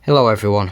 Hello everyone.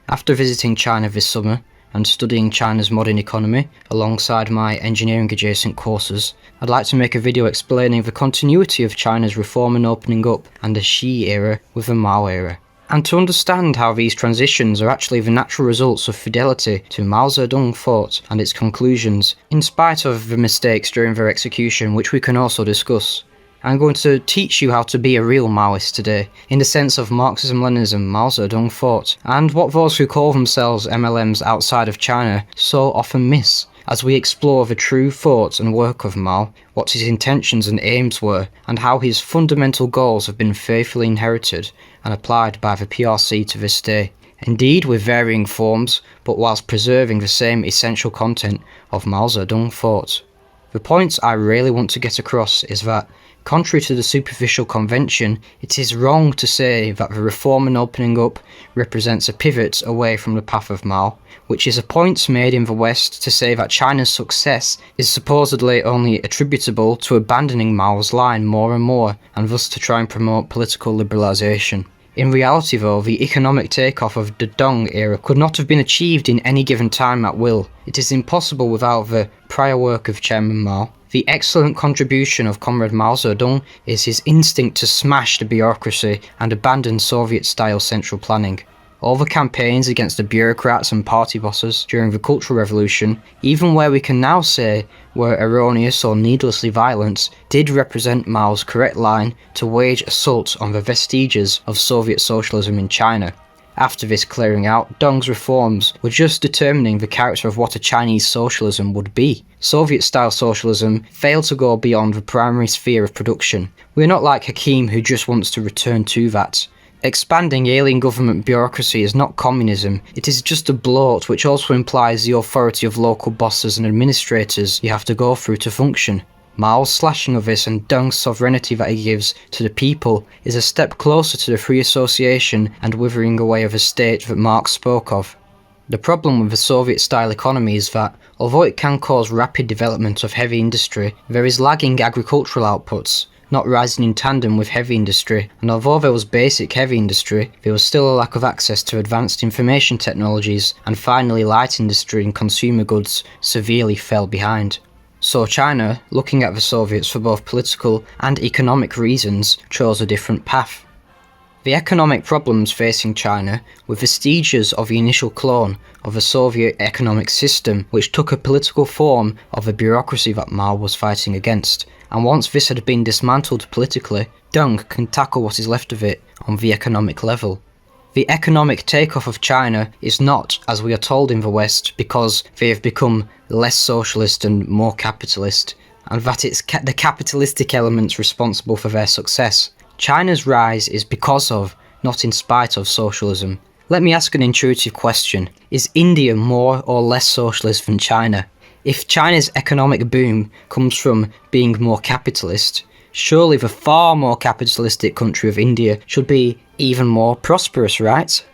After visiting China this summer and studying China's modern economy alongside my engineering adjacent courses, I'd like to make a video explaining the continuity of China's reform and opening up and the Xi era with the Mao era, and to understand how these transitions are actually the natural results of fidelity to Mao Zedong thought and its conclusions, in spite of the mistakes during their execution, which we can also discuss. I'm going to teach you how to be a real Maoist today, in the sense of Marxism-Leninism, Mao Zedong thought, and what those who call themselves MLMs outside of China so often miss, as we explore the true thoughts and work of Mao, what his intentions and aims were, and how his fundamental goals have been faithfully inherited and applied by the PRC to this day. Indeed, with varying forms, but whilst preserving the same essential content of Mao Zedong thought. The point I really want to get across is that, contrary to the superficial convention, it is wrong to say that the reform and opening up represents a pivot away from the path of Mao, which is a point made in the West to say that China's success is supposedly only attributable to abandoning Mao's line more and more, and thus to try and promote political liberalisation. In reality though, the economic takeoff of the Deng era could not have been achieved in any given time at will. It is impossible without the prior work of Chairman Mao. The excellent contribution of Comrade Mao Zedong is his instinct to smash the bureaucracy and abandon Soviet-style central planning. All the campaigns against the bureaucrats and party bosses during the Cultural Revolution, even where we can now say were erroneous or needlessly violent, did represent Mao's correct line to wage assault on the vestiges of Soviet socialism in China. After this clearing out, Deng's reforms were just determining the character of what a Chinese socialism would be. Soviet-style socialism failed to go beyond the primary sphere of production. We're not like Hakim, who just wants to return to that. Expanding alien government bureaucracy is not communism, it is just a bloat which also implies the authority of local bosses and administrators you have to go through to function. Mao's slashing of this and Deng's sovereignty that he gives to the people is a step closer to the free association and withering away of a state that Marx spoke of. The problem with the Soviet-style economy is that, although it can cause rapid development of heavy industry, there is lagging agricultural outputs, not rising in tandem with heavy industry, and although there was basic heavy industry, there was still a lack of access to advanced information technologies, and finally light industry and consumer goods severely fell behind. So China, looking at the Soviets for both political and economic reasons, chose a different path. The economic problems facing China were vestiges of the initial clone of the Soviet economic system, which took a political form of the bureaucracy that Mao was fighting against, and once this had been dismantled politically, Deng can tackle what is left of it on the economic level. The economic takeoff of China is not, as we are told in the West, because they have become less socialist and more capitalist, and that it's the capitalistic elements responsible for their success. China's rise is because of, not in spite of, socialism. Let me ask an intuitive question. Is India more or less socialist than China? If China's economic boom comes from being more capitalist, surely the far more capitalistic country of India should be even more prosperous, right?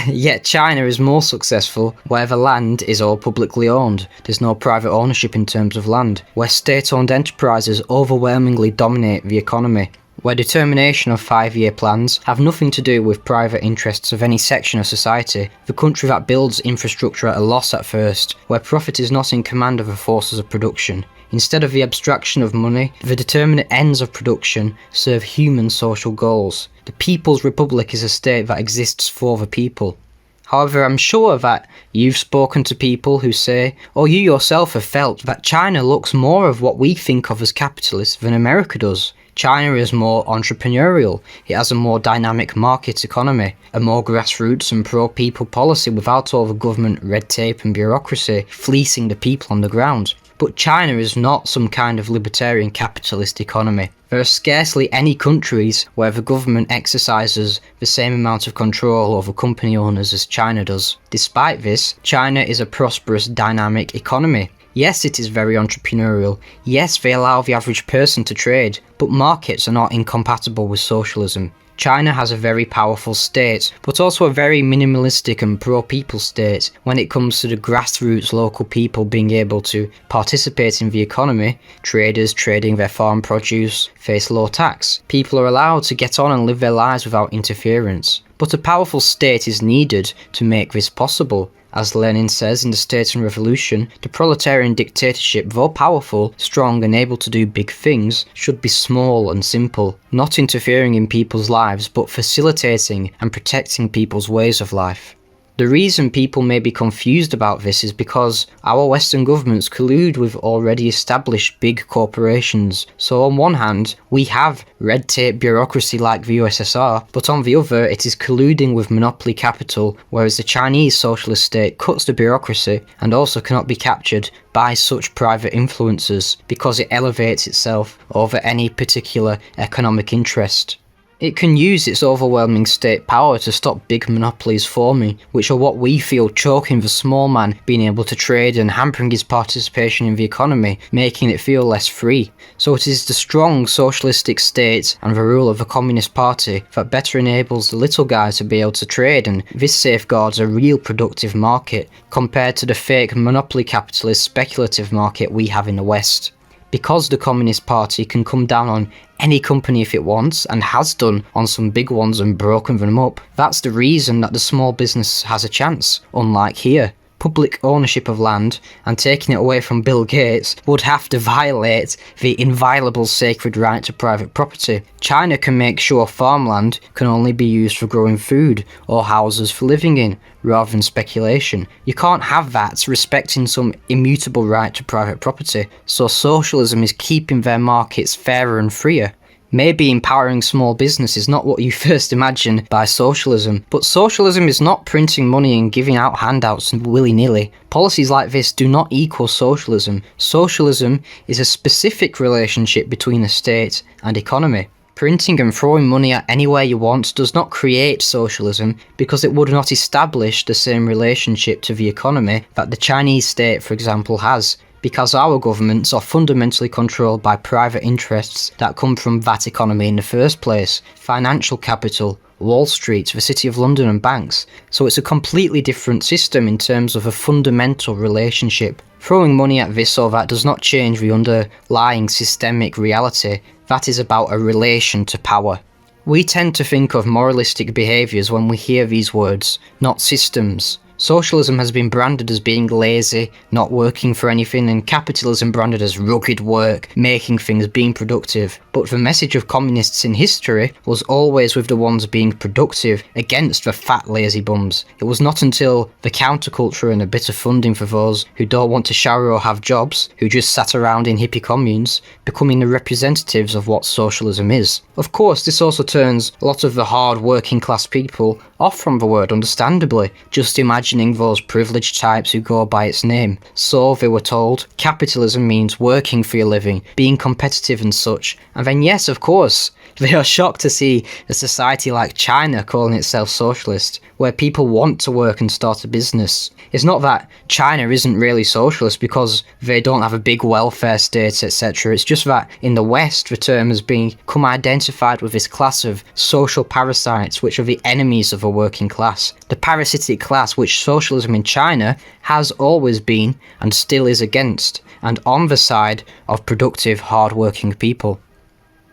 Yet China is more successful where the land is all publicly owned. There's no private ownership in terms of land, where state-owned enterprises overwhelmingly dominate the economy, where determination of 5-year plans have nothing to do with private interests of any section of society, the country that builds infrastructure at a loss at first, where profit is not in command of the forces of production. Instead of the abstraction of money, the determinate ends of production serve human social goals. The People's Republic is a state that exists for the people. However, I'm sure that you've spoken to people who say, or you yourself have felt, that China looks more of what we think of as capitalist than America does. China is more entrepreneurial, it has a more dynamic market economy, a more grassroots and pro-people policy without all the government red tape and bureaucracy fleecing the people on the ground. But China is not some kind of libertarian capitalist economy. There are scarcely any countries where the government exercises the same amount of control over company owners as China does. Despite this, China is a prosperous, dynamic economy. Yes, it is very entrepreneurial. Yes, they allow the average person to trade, but markets are not incompatible with socialism. China has a very powerful state, but also a very minimalistic and pro-people state when it comes to the grassroots local people being able to participate in the economy. Traders trading their farm produce face low tax. People are allowed to get on and live their lives without interference. But a powerful state is needed to make this possible. As Lenin says in The State and Revolution, the proletarian dictatorship, though powerful, strong and able to do big things, should be small and simple, not interfering in people's lives but facilitating and protecting people's ways of life. The reason people may be confused about this is because our Western governments collude with already established big corporations. So on one hand, we have red tape bureaucracy like the USSR, but on the other it is colluding with monopoly capital, whereas the Chinese socialist state cuts the bureaucracy and also cannot be captured by such private influences because it elevates itself over any particular economic interest. It can use its overwhelming state power to stop big monopolies forming, which are what we feel choking the small man being able to trade and hampering his participation in the economy, making it feel less free. So it is the strong socialistic state and the rule of the Communist Party that better enables the little guy to be able to trade, and this safeguards a real productive market compared to the fake monopoly capitalist speculative market we have in the West. Because the Communist Party can come down on any company if it wants, and has done on some big ones and broken them up, that's the reason that the small business has a chance, unlike here. Public ownership of land, and taking it away from Bill Gates, would have to violate the inviolable sacred right to private property. China can make sure farmland can only be used for growing food, or houses for living in, rather than speculation. You can't have that respecting some immutable right to private property, so socialism is keeping their markets fairer and freer. Maybe empowering small business is not what you first imagine by socialism, but socialism is not printing money and giving out handouts willy-nilly. Policies like this do not equal socialism. Socialism is a specific relationship between the state and economy. Printing and throwing money at anywhere you want does not create socialism because it would not establish the same relationship to the economy that the Chinese state, for example, has. Because our governments are fundamentally controlled by private interests that come from that economy in the first place. Financial capital, Wall Street, the City of London and banks. So it's a completely different system in terms of a fundamental relationship. Throwing money at this or that does not change the underlying systemic reality. That is about a relation to power. We tend to think of moralistic behaviours when we hear these words, not systems. Socialism has been branded as being lazy, not working for anything, and capitalism branded as rugged work, making things, being productive. But the message of communists in history was always with the ones being productive against the fat lazy bums. It was not until the counterculture and a bit of funding for those who don't want to shower or have jobs, who just sat around in hippie communes, becoming the representatives of what socialism is. Of course, this also turns a lot of the hard working class people off from the word, understandably. Just imagining those privileged types who go by its name. So they were told capitalism means working for your living, being competitive and such. And then yes, of course, they are shocked to see a society like China calling itself socialist, where people want to work and start a business. It's not that China isn't really socialist because they don't have a big welfare state, etc. It's just that in the West, the term has become identified with this class of social parasites, which are the enemies of a working class. The parasitic class which socialism in China has always been and still is against, and on the side of productive, hard-working people.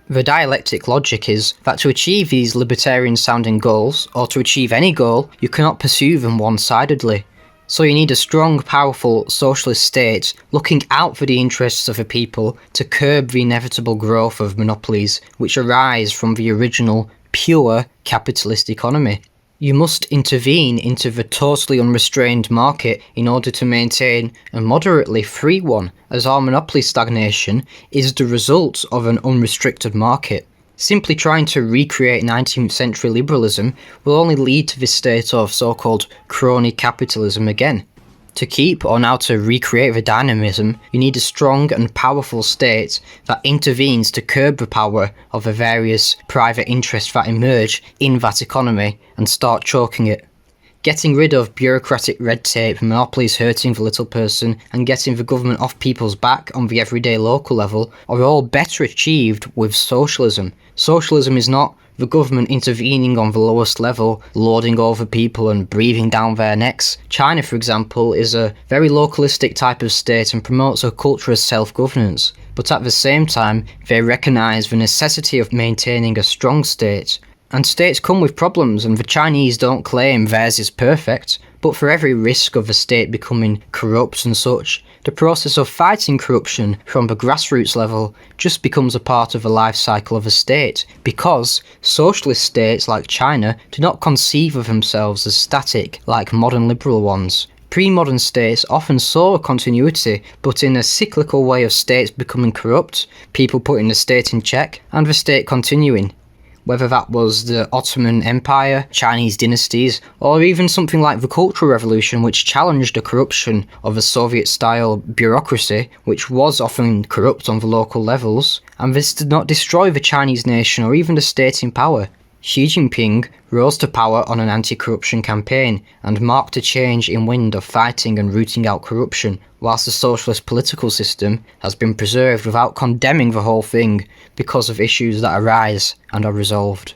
The dialectic logic is that to achieve these libertarian-sounding goals, or to achieve any goal, you cannot pursue them one-sidedly. So you need a strong, powerful socialist state looking out for the interests of the people to curb the inevitable growth of monopolies which arise from the original, pure capitalist economy. You must intervene into the totally unrestrained market in order to maintain a moderately free one, as our monopoly stagnation is the result of an unrestricted market. Simply trying to recreate 19th century liberalism will only lead to this state of so-called crony capitalism again. To keep or now to recreate the dynamism, you need a strong and powerful state that intervenes to curb the power of the various private interests that emerge in that economy and start choking it. Getting rid of bureaucratic red tape, monopolies hurting the little person, and getting the government off people's back on the everyday local level are all better achieved with socialism. Socialism is not the government intervening on the lowest level, lording over people and breathing down their necks. China, for example, is a very localistic type of state and promotes a culture of self-governance. But at the same time, they recognise the necessity of maintaining a strong state, And states come with problems, and the Chinese don't claim theirs is perfect, but for every risk of a state becoming corrupt and such, the process of fighting corruption from the grassroots level just becomes a part of the life cycle of a state, because socialist states like China do not conceive of themselves as static like modern liberal ones. Pre-modern states often saw a continuity, but in a cyclical way of states becoming corrupt, people putting the state in check, and the state continuing. Whether that was the Ottoman Empire, Chinese dynasties, or even something like the Cultural Revolution, which challenged the corruption of a Soviet-style bureaucracy, which was often corrupt on the local levels, and this did not destroy the Chinese nation or even the state in power. Xi Jinping rose to power on an anti-corruption campaign and marked a change in wind of fighting and rooting out corruption, whilst the socialist political system has been preserved without condemning the whole thing because of issues that arise and are resolved.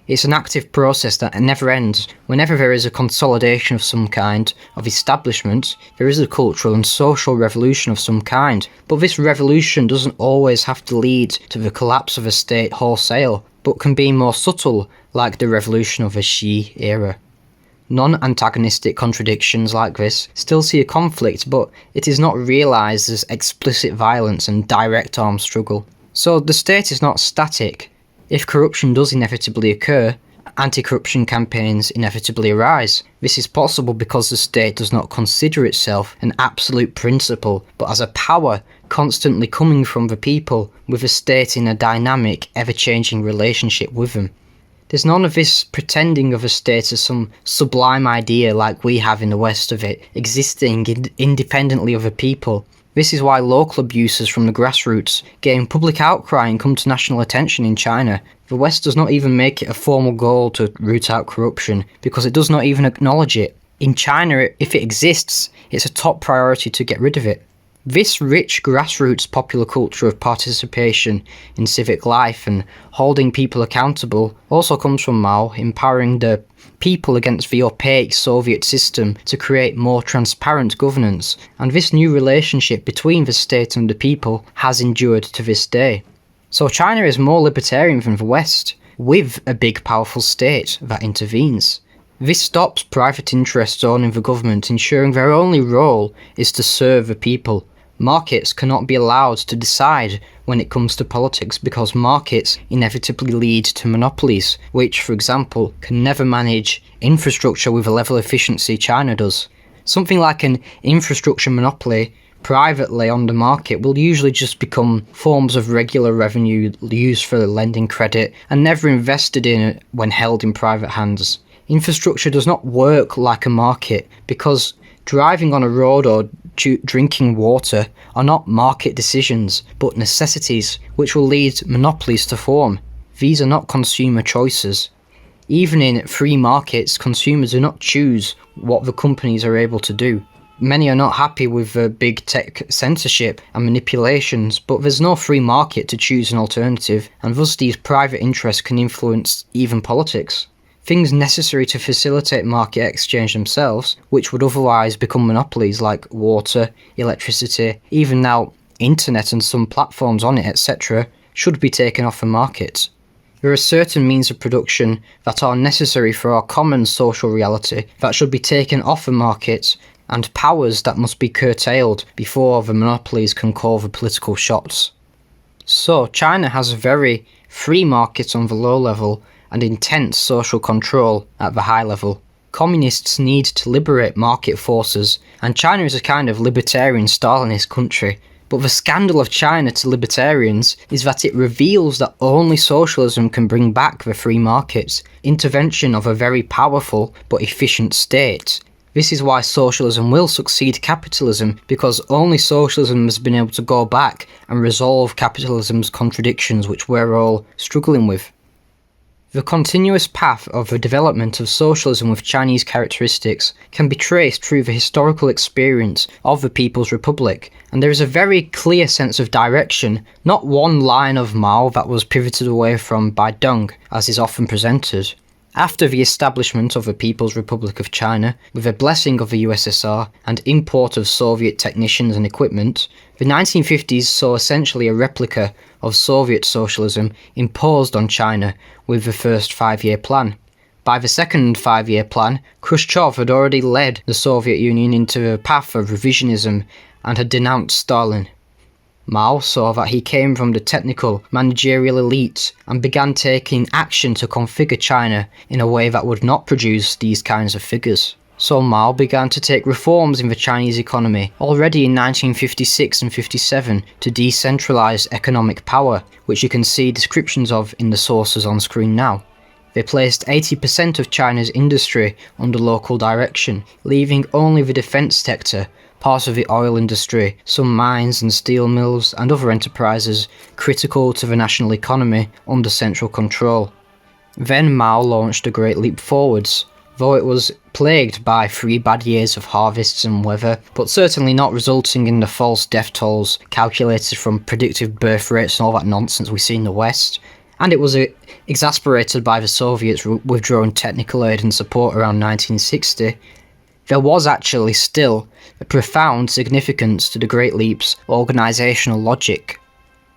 It's an active process that never ends. Whenever there is a consolidation of some kind, of establishment, there is a cultural and social revolution of some kind, but this revolution doesn't always have to lead to the collapse of a state wholesale, but can be more subtle, like the revolution of the Xi era. Non-antagonistic contradictions like this still see a conflict, but it is not realised as explicit violence and direct armed struggle. So the state is not static. If corruption does inevitably occur, anti-corruption campaigns inevitably arise. This is possible because the state does not consider itself an absolute principle, but as a power constantly coming from the people, with the state in a dynamic, ever-changing relationship with them. There's none of this pretending of a state as some sublime idea like we have in the West of it, existing independently of the people. This is why local abuses from the grassroots gain public outcry and come to national attention in China. The West does not even make it a formal goal to root out corruption, because it does not even acknowledge it. In China, if it exists, it's a top priority to get rid of it. This rich grassroots popular culture of participation in civic life and holding people accountable also comes from Mao, empowering the people against the opaque Soviet system to create more transparent governance, and this new relationship between the state and the people has endured to this day. So China is more libertarian than the West, with a big powerful state that intervenes. This stops private interests owning the government, ensuring their only role is to serve the people. Markets cannot be allowed to decide when it comes to politics, because markets inevitably lead to monopolies, which, for example, can never manage infrastructure with a level of efficiency China does. Something like an infrastructure monopoly privately on the market will usually just become forms of regular revenue used for lending credit and never invested in when held in private hands. Infrastructure does not work like a market, because driving on a road or drinking water are not market decisions, but necessities which will lead monopolies to form. These are not consumer choices. Even in free markets, consumers do not choose what the companies are able to do. Many are not happy with the big tech censorship and manipulations, but there's no free market to choose an alternative, and thus these private interests can influence even politics. Things necessary to facilitate market exchange themselves, which would otherwise become monopolies like water, electricity, even now internet and some platforms on it, etc., should be taken off the market. There are certain means of production that are necessary for our common social reality that should be taken off the market, and powers that must be curtailed before the monopolies can call the political shots. So China has a very free market on the low level and intense social control at the high level. Communists need to liberate market forces, and China is a kind of libertarian Stalinist country. But the scandal of China to libertarians is that it reveals that only socialism can bring back the free markets, intervention of a very powerful but efficient state. This is why socialism will succeed capitalism, because only socialism has been able to go back and resolve capitalism's contradictions, which we're all struggling with. The continuous path of the development of socialism with Chinese characteristics can be traced through the historical experience of the People's Republic, and there is a very clear sense of direction, not one line of Mao that was pivoted away from by Deng, as is often presented. After the establishment of the People's Republic of China, with the blessing of the USSR and import of Soviet technicians and equipment, the 1950s saw essentially a replica of Soviet socialism imposed on China with the first 5-year plan. By the second 5-year plan, Khrushchev had already led the Soviet Union into a path of revisionism and had denounced Stalin. Mao saw that he came from the technical, managerial elite and began taking action to configure China in a way that would not produce these kinds of figures. So Mao began to take reforms in the Chinese economy already in 1956 and 57 to decentralise economic power, which you can see descriptions of in the sources on screen now. They placed 80% of China's industry under local direction, leaving only the defence sector, parts of the oil industry, some mines and steel mills and other enterprises critical to the national economy under central control. Then Mao launched a great leap forwards, though it was plagued by 3 bad years of harvests and weather, but certainly not resulting in the false death tolls calculated from predictive birth rates and all that nonsense we see in the West. And it was exasperated by the Soviets withdrawing technical aid and support around 1960. There was actually still a profound significance to the Great Leap's organisational logic.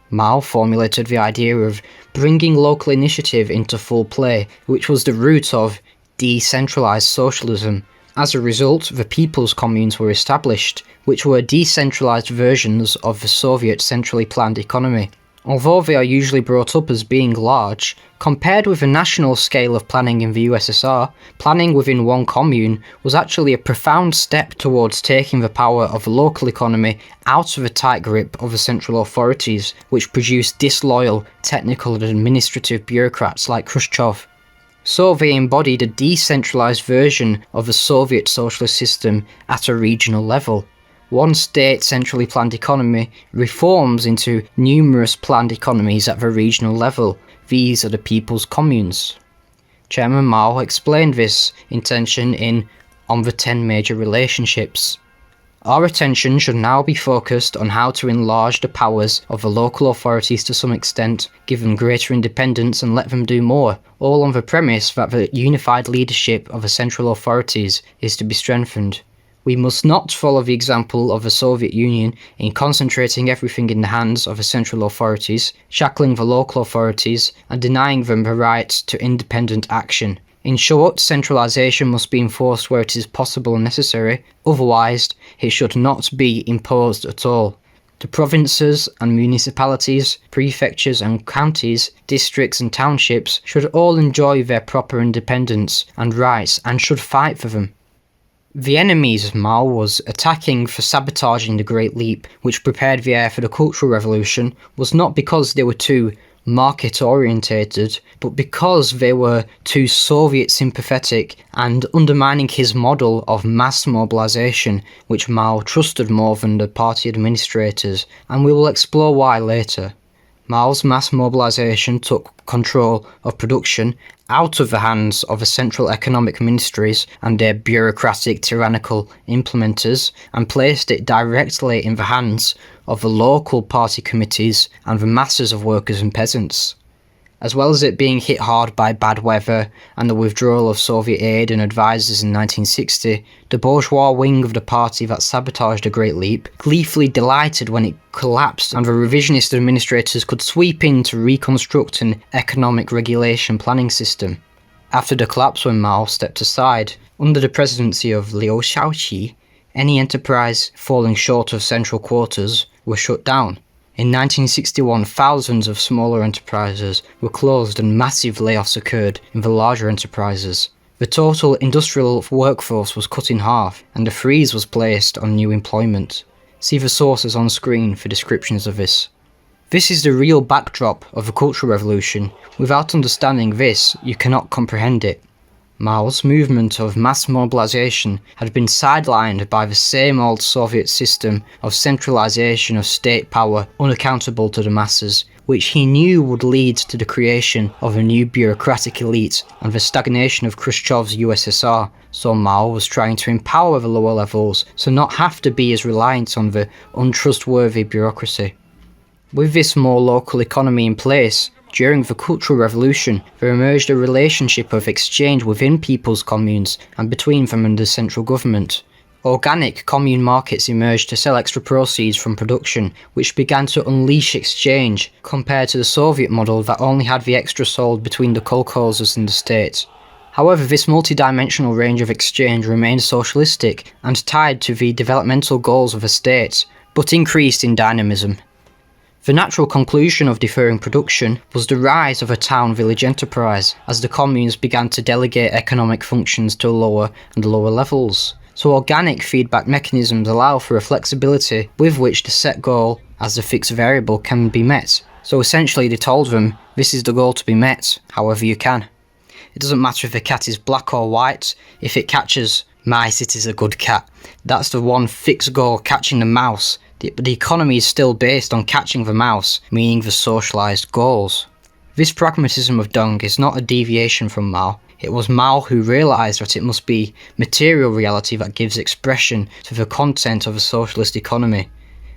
Mao formulated the idea of bringing local initiative into full play, which was the root of decentralised socialism. As a result, the people's communes were established, which were decentralised versions of the Soviet centrally planned economy. Although they are usually brought up as being large, compared with the national scale of planning in the USSR, planning within one commune was actually a profound step towards taking the power of the local economy out of the tight grip of the central authorities, which produced disloyal, technical and administrative bureaucrats like Khrushchev. So they embodied a decentralised version of the Soviet socialist system at a regional level. One state centrally planned economy reforms into numerous planned economies at the regional level. These are the people's communes. Chairman Mao explained this intention in On the 10 Major Relationships. Our attention should now be focused on how to enlarge the powers of the local authorities to some extent, give them greater independence and let them do more, all on the premise that the unified leadership of the central authorities is to be strengthened. We must not follow the example of the Soviet Union in concentrating everything in the hands of the central authorities, shackling the local authorities, and denying them the right to independent action. In short, centralisation must be enforced where it is possible and necessary, otherwise it should not be imposed at all. The provinces and municipalities, prefectures and counties, districts and townships should all enjoy their proper independence and rights and should fight for them. The enemies Mao was attacking for sabotaging the Great Leap, which prepared the air for the Cultural Revolution, was not because they were too market-orientated, but because they were too Soviet sympathetic and undermining his model of mass mobilisation, which Mao trusted more than the party administrators, and we will explore why later. Mao's mass mobilisation took control of production out of the hands of the central economic ministries and their bureaucratic tyrannical implementers and placed it directly in the hands of the local party committees and the masses of workers and peasants. As well as it being hit hard by bad weather and the withdrawal of Soviet aid and advisors in 1960, the bourgeois wing of the party that sabotaged the Great Leap gleefully delighted when it collapsed and the revisionist administrators could sweep in to reconstruct an economic regulation planning system. After the collapse when Mao stepped aside, under the presidency of Liu Shaoqi, any enterprise falling short of central quarters was shut down. In 1961, thousands of smaller enterprises were closed and massive layoffs occurred in the larger enterprises. The total industrial workforce was cut in half and a freeze was placed on new employment. See the sources on screen for descriptions of this. This is the real backdrop of the Cultural Revolution. Without understanding this, you cannot comprehend it. Mao's movement of mass mobilisation had been sidelined by the same old Soviet system of centralisation of state power unaccountable to the masses, which he knew would lead to the creation of a new bureaucratic elite and the stagnation of Khrushchev's USSR, so Mao was trying to empower the lower levels so not have to be as reliant on the untrustworthy bureaucracy. With this more local economy in place, during the Cultural Revolution, there emerged a relationship of exchange within people's communes and between them and the central government. Organic commune markets emerged to sell extra proceeds from production, which began to unleash exchange, compared to the Soviet model that only had the extra sold between the kolkhozes and the state. However, this multi-dimensional range of exchange remained socialistic and tied to the developmental goals of a state, but increased in dynamism. The natural conclusion of deferring production was the rise of a town-village enterprise, as the communes began to delegate economic functions to lower and lower levels. So organic feedback mechanisms allow for a flexibility with which the set goal as the fixed variable can be met. So essentially they told them, this is the goal to be met, however you can. It doesn't matter if the cat is black or white, if it catches mice it is a good cat. That's the one fixed goal, catching the mouse. But the economy is still based on catching the mouse, meaning the socialised goals. This pragmatism of Deng is not a deviation from Mao. It was Mao who realised that it must be material reality that gives expression to the content of a socialist economy,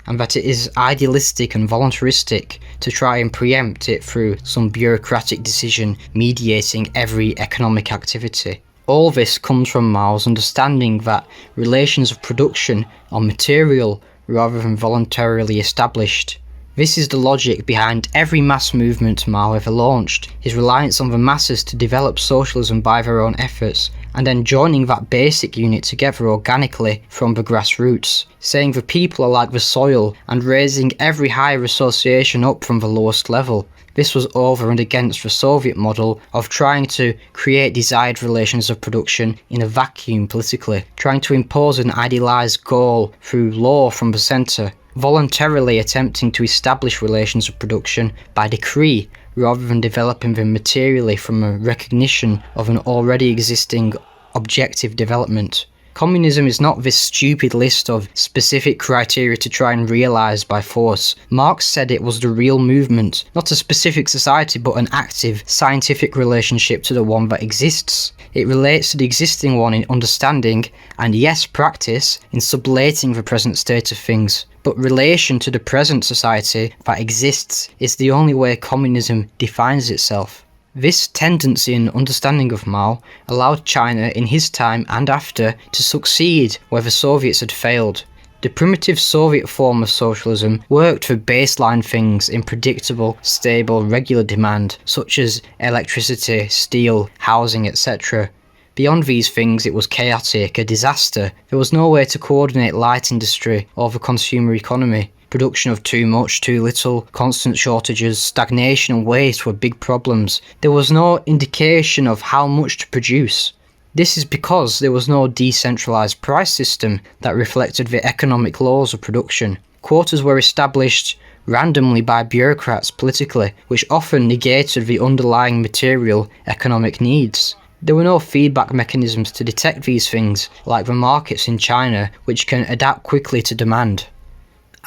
and that it is idealistic and voluntaristic to try and preempt it through some bureaucratic decision mediating every economic activity. All this comes from Mao's understanding that relations of production are material rather than voluntarily established. This is the logic behind every mass movement Mao ever launched, his reliance on the masses to develop socialism by their own efforts, and then joining that basic unit together organically from the grassroots, saying the people are like the soil and raising every higher association up from the lowest level. This was over and against the Soviet model of trying to create desired relations of production in a vacuum politically, trying to impose an idealised goal through law from the centre, voluntarily attempting to establish relations of production by decree rather than developing them materially from a recognition of an already existing objective development. Communism is not this stupid list of specific criteria to try and realise by force. Marx said it was the real movement, not a specific society but an active, scientific relationship to the one that exists. It relates to the existing one in understanding, and yes, practice, in sublating the present state of things. But relation to the present society that exists is the only way communism defines itself. This tendency and understanding of Mao allowed China in his time and after to succeed where the Soviets had failed. The primitive Soviet form of socialism worked for baseline things in predictable, stable, regular demand, such as electricity, steel, housing, etc. Beyond these things it was chaotic, a disaster. There was no way to coordinate light industry or the consumer economy. Production of too much, too little, constant shortages, stagnation and waste were big problems. There was no indication of how much to produce. This is because there was no decentralised price system that reflected the economic laws of production. Quotas were established randomly by bureaucrats politically, which often negated the underlying material economic needs. There were no feedback mechanisms to detect these things, like the markets in China, which can adapt quickly to demand.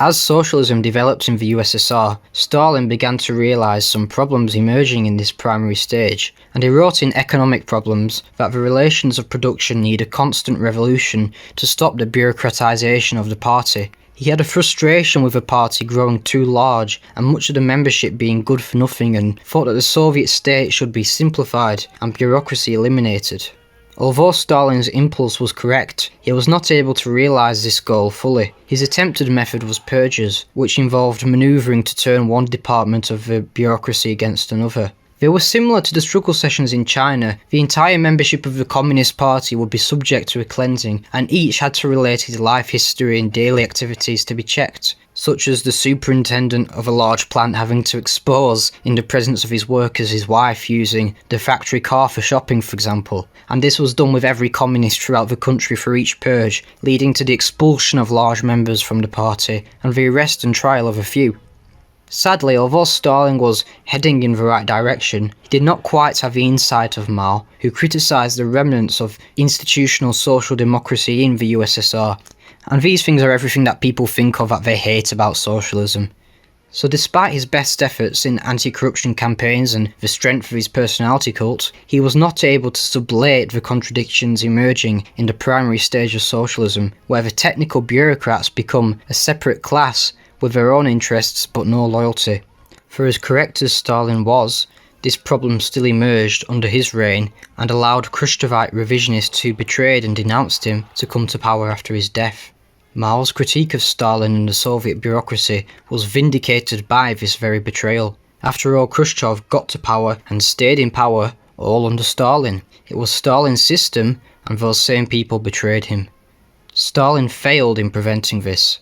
As socialism developed in the USSR, Stalin began to realise some problems emerging in this primary stage, and he wrote in Economic Problems that the relations of production need a constant revolution to stop the bureaucratisation of the party. He had a frustration with the party growing too large and much of the membership being good for nothing, and thought that the Soviet state should be simplified and bureaucracy eliminated. Although Stalin's impulse was correct, he was not able to realise this goal fully. His attempted method was purges, which involved manoeuvring to turn one department of the bureaucracy against another. They were similar to the struggle sessions in China. The entire membership of the Communist Party would be subject to a cleansing, and each had to relate his life history and daily activities to be checked, such as the superintendent of a large plant having to expose in the presence of his workers his wife using the factory car for shopping, for example. And this was done with every communist throughout the country for each purge, leading to the expulsion of large members from the party and the arrest and trial of a few. Sadly, although Stalin was heading in the right direction, he did not quite have the insight of Mao, who criticised the remnants of institutional social democracy in the USSR. And these things are everything that people think of that they hate about socialism. So despite his best efforts in anti-corruption campaigns and the strength of his personality cult, he was not able to sublate the contradictions emerging in the primary stage of socialism, where the technical bureaucrats become a separate class with their own interests but no loyalty. For as correct as Stalin was, This problem still emerged under his reign and allowed Khrushchevite revisionists who betrayed and denounced him to come to power after his death. Mao's critique of Stalin and the Soviet bureaucracy was vindicated by this very betrayal. After all, Khrushchev got to power and stayed in power all under Stalin. It was Stalin's system, and those same people betrayed him. Stalin failed in preventing this.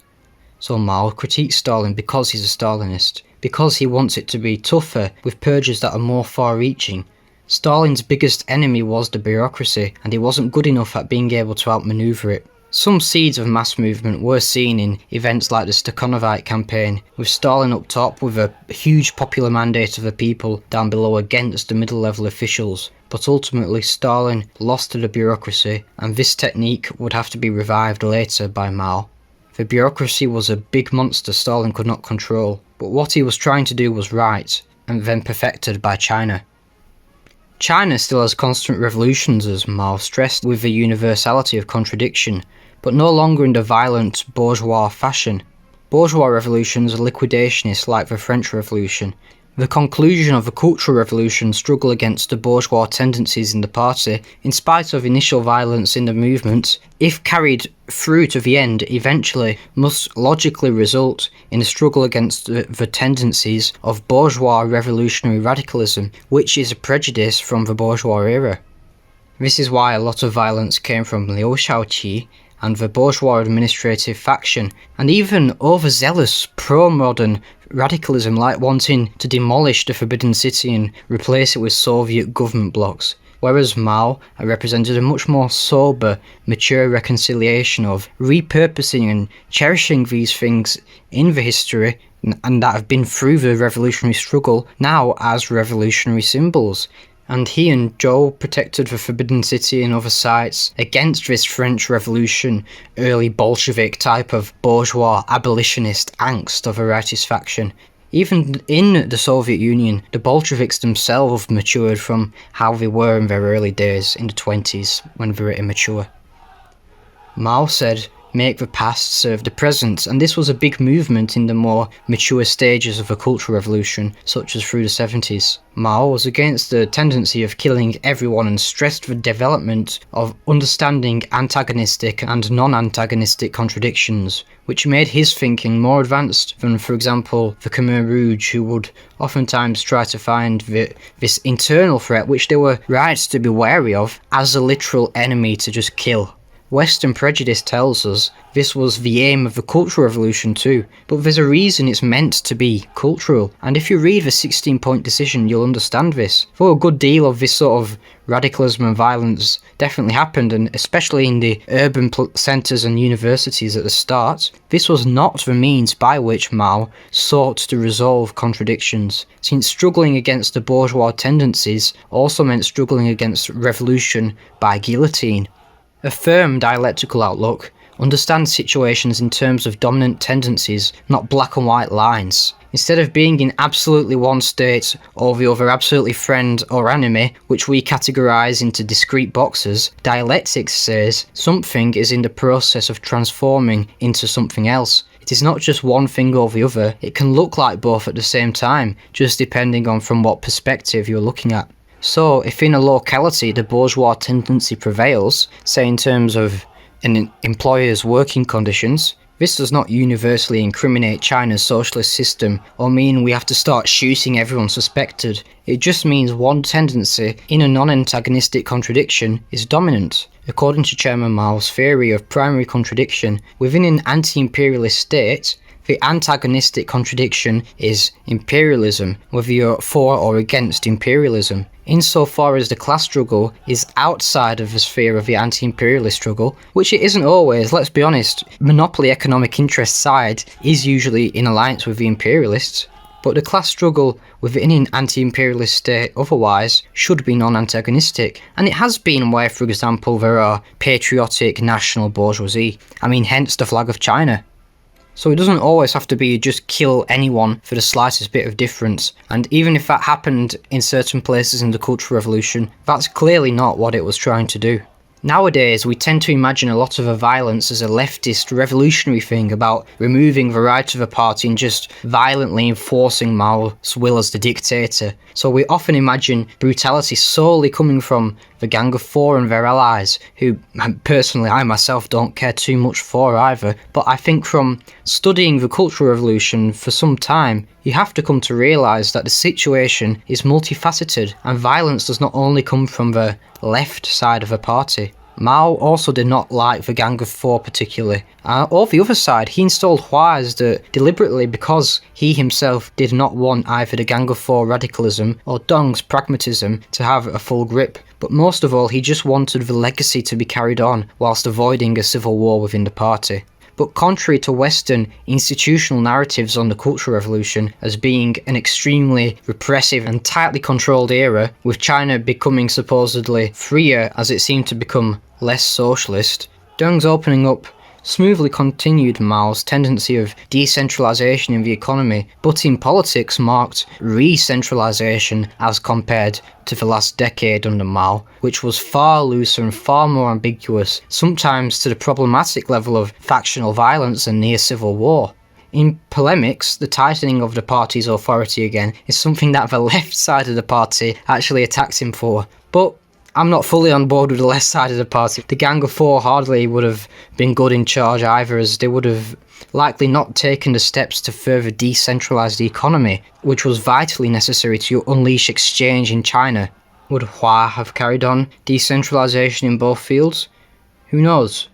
So Mao critiques Stalin because he's a Stalinist, because he wants it to be tougher with purges that are more far-reaching. Stalin's biggest enemy was the bureaucracy, and he wasn't good enough at being able to outmaneuver it. Some seeds of mass movement were seen in events like the Stakhanovite campaign, with Stalin up top with a huge popular mandate of the people down below against the middle-level officials. But ultimately Stalin lost to the bureaucracy, and this technique would have to be revived later by Mao. The bureaucracy was a big monster Stalin could not control, but what he was trying to do was right, and then perfected by China. China still has constant revolutions, as Mao stressed, with the universality of contradiction, but no longer in the violent bourgeois fashion. Bourgeois revolutions are liquidationist like the French Revolution. The conclusion of the Cultural Revolution struggle against the bourgeois tendencies in the party, in spite of initial violence in the movement, if carried through to the end, eventually must logically result in a struggle against the tendencies of bourgeois revolutionary radicalism, which is a prejudice from the bourgeois era. This is why a lot of violence came from Liu Shaoqi and the bourgeois administrative faction, and even overzealous pro-modern radicalism like wanting to demolish the Forbidden City and replace it with Soviet government blocks, whereas Mao represented a much more sober, mature reconciliation of repurposing and cherishing these things in the history and that have been through the revolutionary struggle now as revolutionary symbols. And he and Zhou protected the Forbidden City and other sites against this French Revolution, early Bolshevik type of bourgeois abolitionist angst of a rightist faction. Even in the Soviet Union, the Bolsheviks themselves matured from how they were in their early days in the 20s when they were immature. Mao said, "Make the past serve the present," and this was a big movement in the more mature stages of the Cultural Revolution, such as through the 70s. Mao was against the tendency of killing everyone and stressed the development of understanding antagonistic and non-antagonistic contradictions, which made his thinking more advanced than, for example, the Khmer Rouge, who would oftentimes try to find this internal threat, which they were right to be wary of, as a literal enemy to just kill. Western prejudice tells us this was the aim of the Cultural Revolution too, but there's a reason it's meant to be cultural, and if you read the 16-point decision you'll understand this. For a good deal of this sort of radicalism and violence definitely happened, and especially in the urban centres and universities at the start, this was not the means by which Mao sought to resolve contradictions, since struggling against the bourgeois tendencies also meant struggling against revolution by guillotine. A firm dialectical outlook understands situations in terms of dominant tendencies, not black and white lines. Instead of being in absolutely one state or the other, absolutely friend or enemy, which we categorise into discrete boxes, dialectics says something is in the process of transforming into something else. It is not just one thing or the other, it can look like both at the same time, just depending on from what perspective you're looking at. So, if in a locality the bourgeois tendency prevails, say in terms of an employer's working conditions, this does not universally incriminate China's socialist system or mean we have to start shooting everyone suspected. It just means one tendency in a non-antagonistic contradiction is dominant. According to Chairman Mao's theory of primary contradiction, within an anti-imperialist state, the antagonistic contradiction is imperialism, whether you're for or against imperialism. Insofar as the class struggle is outside of the sphere of the anti-imperialist struggle, which it isn't always, let's be honest, monopoly economic interest side is usually in alliance with the imperialists, but the class struggle within an anti-imperialist state otherwise should be non-antagonistic, and it has been where, for example, there are patriotic national bourgeoisie, hence the flag of China. So it doesn't always have to be just kill anyone for the slightest bit of difference, and even if that happened in certain places in the Cultural Revolution, that's clearly not what it was trying to do. Nowadays, we tend to imagine a lot of violence as a leftist revolutionary thing about removing the right of a party and just violently enforcing Mao's will as the dictator. So we often imagine brutality solely coming from the Gang of Four and their allies, who personally I myself don't care too much for either. But I think from studying the Cultural Revolution for some time, you have to come to realise that the situation is multifaceted and violence does not only come from the left side of a party. Mao also did not like the Gang of Four particularly. Or the other side, he installed Huas deliberately because he himself did not want either the Gang of Four radicalism or Deng's pragmatism to have a full grip. But most of all, he just wanted the legacy to be carried on whilst avoiding a civil war within the party. But contrary to Western institutional narratives on the Cultural Revolution as being an extremely repressive and tightly controlled era, with China becoming supposedly freer as it seemed to become less socialist, Deng's opening up smoothly continued Mao's tendency of decentralisation in the economy, but in politics marked re-centralisation as compared to the last decade under Mao, which was far looser and far more ambiguous, sometimes to the problematic level of factional violence and near civil war. In polemics, the tightening of the party's authority again is something that the left side of the party actually attacked him for, but I'm not fully on board with the left side of the party. The Gang of Four hardly would have been good in charge either, as they would have likely not taken the steps to further decentralise the economy, which was vitally necessary to unleash exchange in China. Would Hua have carried on decentralisation in both fields? Who knows?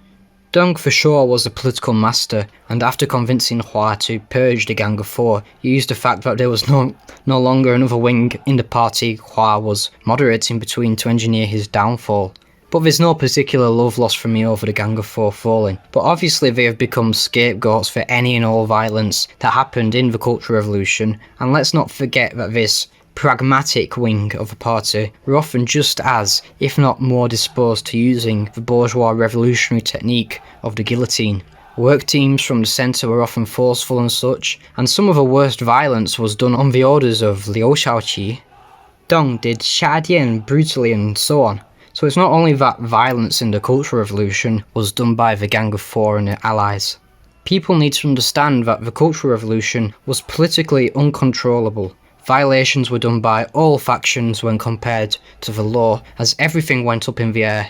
Deng for sure was a political master, and after convincing Hua to purge the Gang of Four, he used the fact that there was no longer another wing in the party Hua was moderating between to engineer his downfall. But there's no particular love lost for me over the Gang of Four falling. But obviously they have become scapegoats for any and all violence that happened in the Cultural Revolution, and let's not forget that this pragmatic wing of the party were often just as, if not more, disposed to using the bourgeois revolutionary technique of the guillotine. Work teams from the centre were often forceful and such, and some of the worst violence was done on the orders of Liu Shaoqi. Deng did Shadian brutally and so on. So it's not only that violence in the Cultural Revolution was done by the Gang of Four and their allies. People need to understand that the Cultural Revolution was politically uncontrollable. Violations were done by all factions when compared to the law, as everything went up in the air.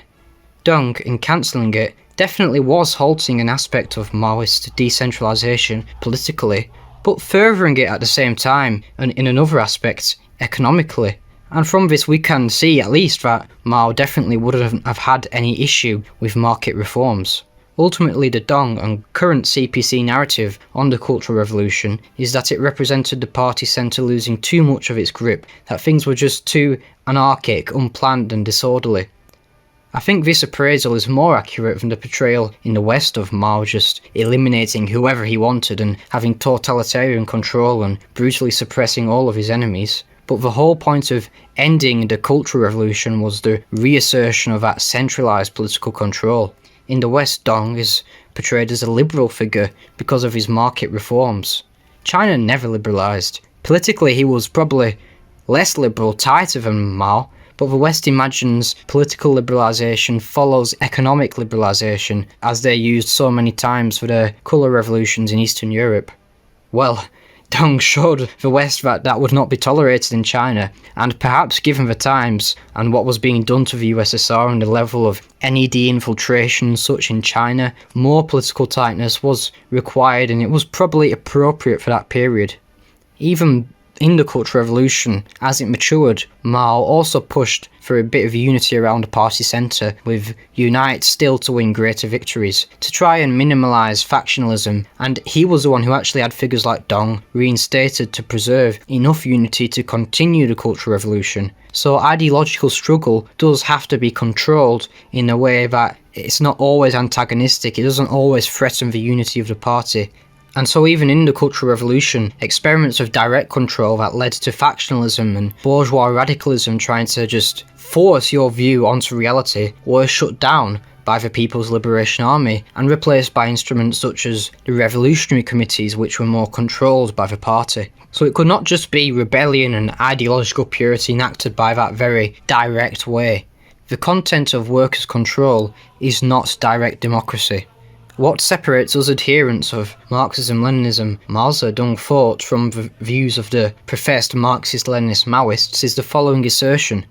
Deng, in cancelling it, definitely was halting an aspect of Maoist decentralisation politically, but furthering it at the same time, and in another aspect, economically. And from this we can see at least that Mao definitely wouldn't have had any issue with market reforms. Ultimately, the Deng and current CPC narrative on the Cultural Revolution is that it represented the party centre losing too much of its grip, that things were just too anarchic, unplanned and disorderly. I think this appraisal is more accurate than the portrayal in the West of Mao just eliminating whoever he wanted and having totalitarian control and brutally suppressing all of his enemies. But the whole point of ending the Cultural Revolution was the reassertion of that centralised political control. In the West, Deng is portrayed as a liberal figure because of his market reforms. China never liberalised. Politically, he was probably less liberal, tighter than Mao, but the West imagines political liberalisation follows economic liberalisation, as they're used so many times for the colour revolutions in Eastern Europe. Well, Deng showed the West that that would not be tolerated in China, and perhaps given the times and what was being done to the USSR and the level of NED infiltration such in China, more political tightness was required, and it was probably appropriate for that period. Even in the Cultural Revolution, as it matured, Mao also pushed for a bit of unity around the party centre, with Unite still to win greater victories, to try and minimalise factionalism, and he was the one who actually had figures like Deng reinstated to preserve enough unity to continue the Cultural Revolution. So ideological struggle does have to be controlled in a way that it's not always antagonistic, it doesn't always threaten the unity of the party. And so even in the Cultural Revolution, experiments of direct control that led to factionalism and bourgeois radicalism trying to just force your view onto reality were shut down by the People's Liberation Army and replaced by instruments such as the revolutionary committees, which were more controlled by the party. So it could not just be rebellion and ideological purity enacted by that very direct way. The content of workers' control is not direct democracy. What separates us adherents of Marxism-Leninism, Mao Zedong thought from the views of the professed Marxist-Leninist Maoists is the following assertion.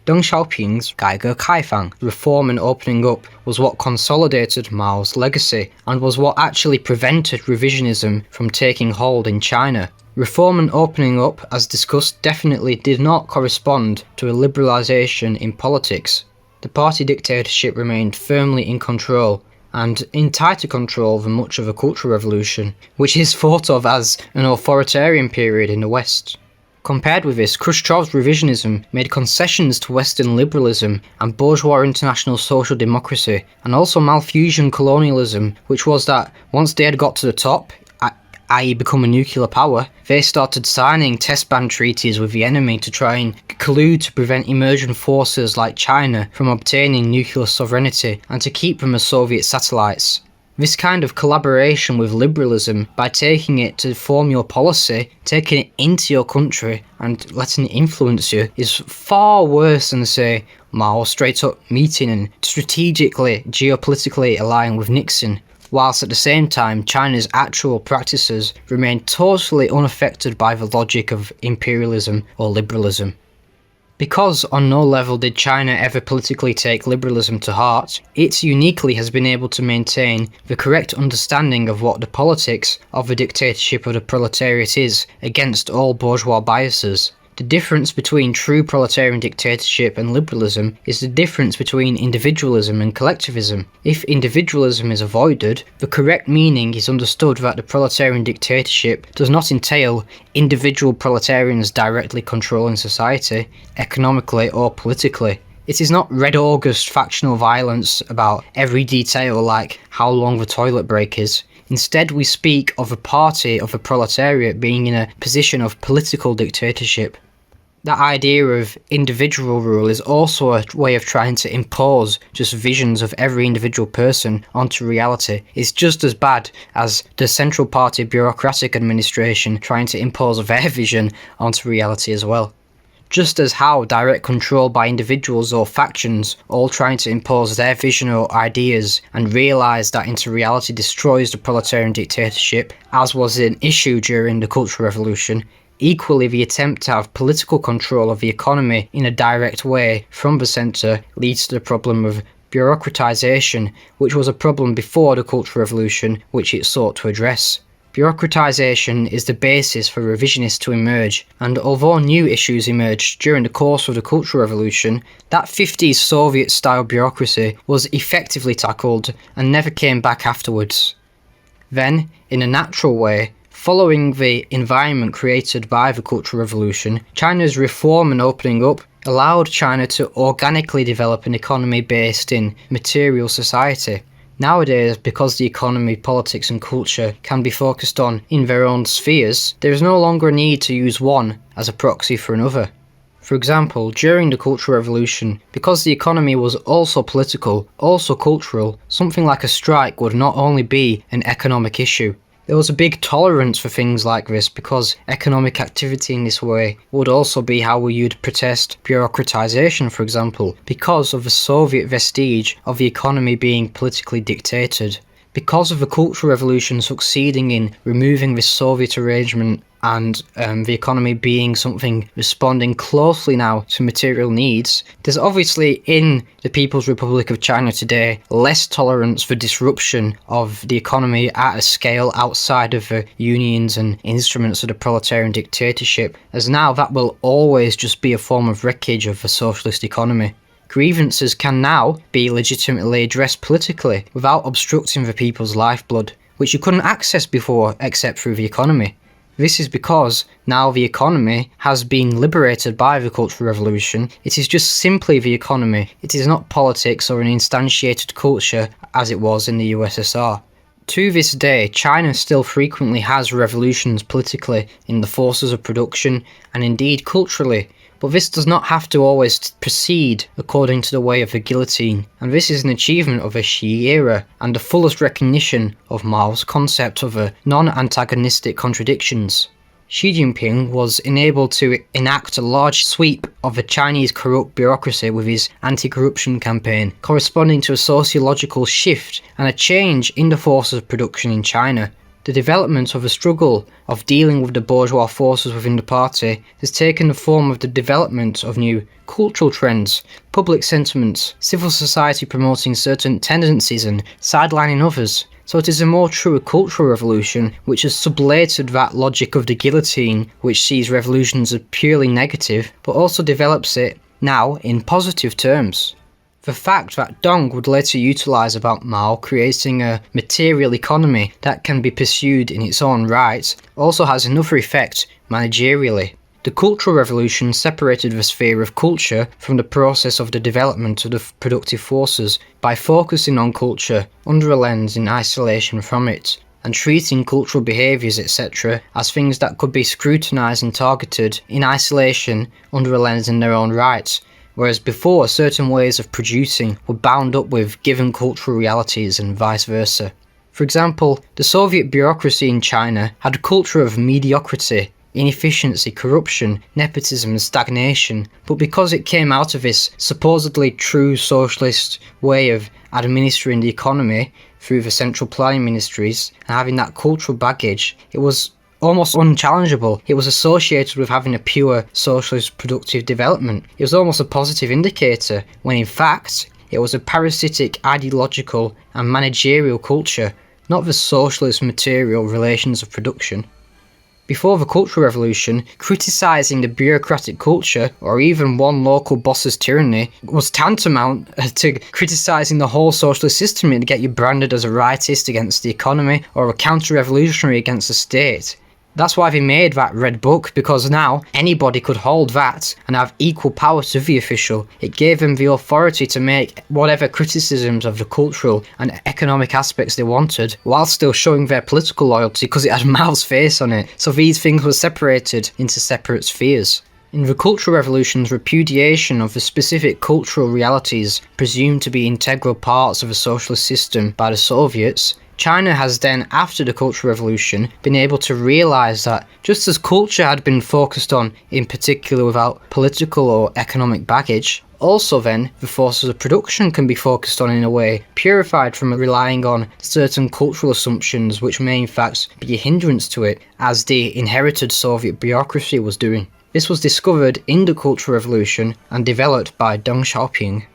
Deng Xiaoping's 改革开放, reform and opening up, was what consolidated Mao's legacy and was what actually prevented revisionism from taking hold in China. Reform and opening up, as discussed, definitely did not correspond to a liberalisation in politics. The party dictatorship remained firmly in control, and in tighter control than much of a cultural revolution, which is thought of as an authoritarian period in the West. Compared with this, Khrushchev's revisionism made concessions to Western liberalism and bourgeois international social democracy, and also Malthusian colonialism, which was that once they had got to the top, i.e. become a nuclear power, they started signing test ban treaties with the enemy to try and collude to prevent emergent forces like China from obtaining nuclear sovereignty and to keep them as Soviet satellites. This kind of collaboration with liberalism, by taking it to form your policy, taking it into your country and letting it influence you, is far worse than, say, Mao straight up meeting and strategically, geopolitically aligning with Nixon, whilst at the same time China's actual practices remain totally unaffected by the logic of imperialism or liberalism. Because on no level did China ever politically take liberalism to heart, it uniquely has been able to maintain the correct understanding of what the politics of the dictatorship of the proletariat is against all bourgeois biases. The difference between true proletarian dictatorship and liberalism is the difference between individualism and collectivism. If individualism is avoided, the correct meaning is understood that the proletarian dictatorship does not entail individual proletarians directly controlling society, economically or politically. It is not Red August factional violence about every detail like how long the toilet break is. Instead, we speak of a party of the proletariat being in a position of political dictatorship. That idea of individual rule is also a way of trying to impose just visions of every individual person onto reality. It's just as bad as the central party bureaucratic administration trying to impose their vision onto reality as well. Just as how direct control by individuals or factions all trying to impose their vision or ideas and realise that into reality destroys the proletarian dictatorship, as was an issue during the Cultural Revolution, equally the attempt to have political control of the economy in a direct way from the centre leads to the problem of bureaucratisation, which was a problem before the Cultural Revolution which it sought to address. Bureaucratisation is the basis for revisionists to emerge, and although new issues emerged during the course of the Cultural Revolution, that 50s Soviet-style bureaucracy was effectively tackled and never came back afterwards. Then, in a natural way, following the environment created by the Cultural Revolution, China's reform and opening up allowed China to organically develop an economy based in material society. Nowadays, because the economy, politics and culture can be focused on in their own spheres, there is no longer a need to use one as a proxy for another. For example, during the Cultural Revolution, because the economy was also political, also cultural, something like a strike would not only be an economic issue. There was a big tolerance for things like this because economic activity in this way would also be how you'd protest bureaucratisation, for example, because of the Soviet vestige of the economy being politically dictated. Because of the Cultural Revolution succeeding in removing this Soviet arrangement and the economy being something responding closely now to material needs, there's obviously in the People's Republic of China today less tolerance for disruption of the economy at a scale outside of the unions and instruments of the proletarian dictatorship, as now that will always just be a form of wreckage of the socialist economy. Grievances can now be legitimately addressed politically without obstructing the people's lifeblood, which you couldn't access before except through the economy. This is because now the economy has been liberated by the Cultural Revolution. It is just simply the economy. It is not politics or an instantiated culture as it was in the USSR. To this day, China still frequently has revolutions politically in the forces of production and indeed culturally, but this does not have to always proceed according to the way of the guillotine, and this is an achievement of the Xi era and the fullest recognition of Mao's concept of non-antagonistic contradictions. Xi Jinping was enabled to enact a large sweep of a Chinese corrupt bureaucracy with his anti-corruption campaign, corresponding to a sociological shift and a change in the forces of production in China. The development of a struggle of dealing with the bourgeois forces within the party has taken the form of the development of new cultural trends, public sentiments, civil society promoting certain tendencies and sidelining others. So it is a more true cultural revolution which has sublated that logic of the guillotine which sees revolutions as purely negative, but also develops it now in positive terms. The fact that Deng would later utilise about Mao creating a material economy that can be pursued in its own right also has another effect managerially. The Cultural Revolution separated the sphere of culture from the process of the development of the productive forces by focusing on culture under a lens in isolation from it, and treating cultural behaviours etc. as things that could be scrutinised and targeted in isolation under a lens in their own right, whereas before certain ways of producing were bound up with given cultural realities and vice versa. For example, the Soviet bureaucracy in China had a culture of mediocrity, inefficiency, corruption, nepotism and stagnation, but because it came out of this supposedly true socialist way of administering the economy through the central planning ministries and having that cultural baggage, it was almost unchallengeable. It was associated with having a pure socialist productive development. It was almost a positive indicator, when in fact it was a parasitic ideological and managerial culture, not the socialist material relations of production. Before the Cultural Revolution, criticising the bureaucratic culture or even one local boss's tyranny was tantamount to criticising the whole socialist system and get you branded as a rightist against the economy or a counter-revolutionary against the state. That's why they made that red book, because now anybody could hold that and have equal power to the official. It gave them the authority to make whatever criticisms of the cultural and economic aspects they wanted, while still showing their political loyalty because it had Mao's face on it. So these things were separated into separate spheres. In the Cultural Revolution's repudiation of the specific cultural realities presumed to be integral parts of a socialist system by the Soviets, China has then, after the Cultural Revolution, been able to realise that just as culture had been focused on in particular without political or economic baggage, also then the forces of production can be focused on in a way purified from relying on certain cultural assumptions which may in fact be a hindrance to it, as the inherited Soviet bureaucracy was doing. This was discovered in the Cultural Revolution and developed by Deng Xiaoping.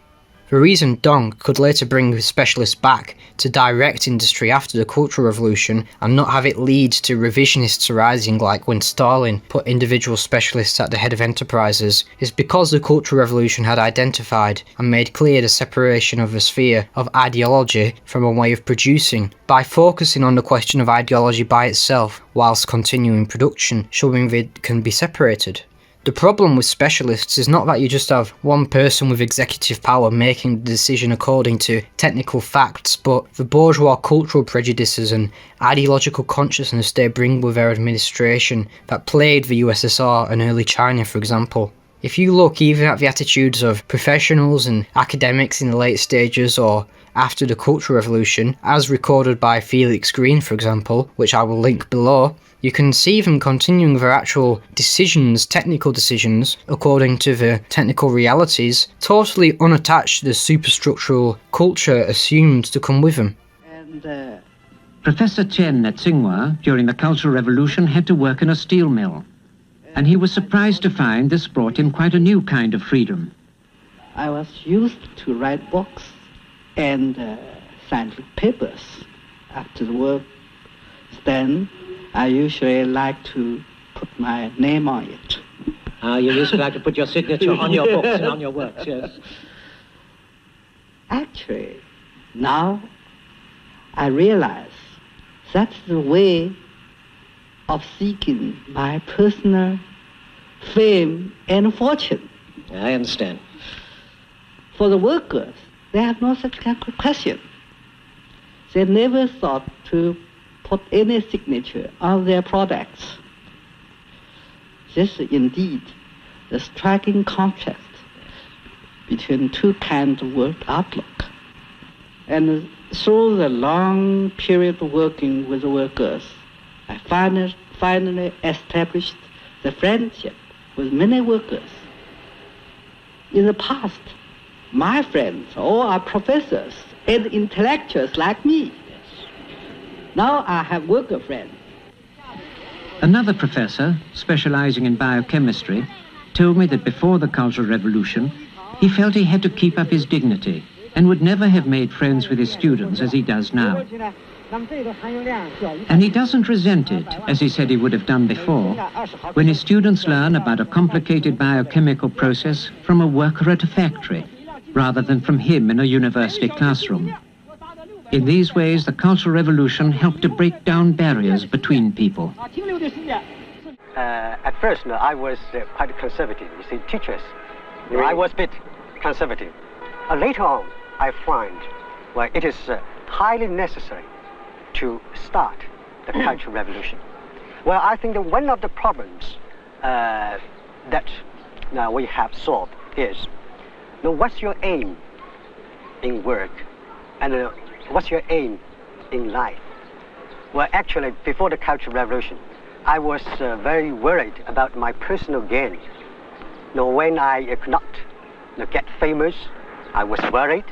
The reason Deng could later bring his specialists back to direct industry after the Cultural Revolution and not have it lead to revisionists arising like when Stalin put individual specialists at the head of enterprises is because the Cultural Revolution had identified and made clear the separation of a sphere of ideology from a way of producing by focusing on the question of ideology by itself whilst continuing production, showing that it can be separated. The problem with specialists is not that you just have one person with executive power making the decision according to technical facts, but the bourgeois cultural prejudices and ideological consciousness they bring with their administration that plagued the USSR and early China, for example. If you look even at the attitudes of professionals and academics in the late stages or after the Cultural Revolution, as recorded by Felix Green, for example, which I will link below, you can see them continuing their actual decisions, technical decisions, according to the technical realities, totally unattached to the superstructural culture assumed to come with them. And Professor Chen at Tsinghua, during the Cultural Revolution, had to work in a steel mill. And he was surprised to find this brought him quite a new kind of freedom. I was used to write books and scientific papers after the work. Then I usually like to put my name on it. You usually like to put your signature on your books and on your works, yes. Actually, now I realize that's the way of seeking my personal fame and fortune. I understand. For the workers, they have no such kind of question. They never thought to put any signature on their products. This is indeed the striking contrast between two kinds of work outlook. And through the long period of working with the workers, I find it finally established the friendship with many workers. In the past, my friends all are professors and intellectuals like me. Now I have worker friends. Another professor, specializing in biochemistry, told me that before the Cultural Revolution, he felt he had to keep up his dignity and would never have made friends with his students as he does now. And he doesn't resent it, as he said he would have done before, when his students learn about a complicated biochemical process from a worker at a factory, rather than from him in a university classroom. In these ways, the Cultural Revolution helped to break down barriers between people. At first, I was quite conservative. You see, teachers, I was a bit conservative. Later on, I find it is highly necessary to start the Cultural Revolution. Well, I think that one of the problems that we have solved is, what's your aim in work, and what's your aim in life? Well, actually, before the Cultural Revolution, I was very worried about my personal gain. When I could not get famous, I was worried.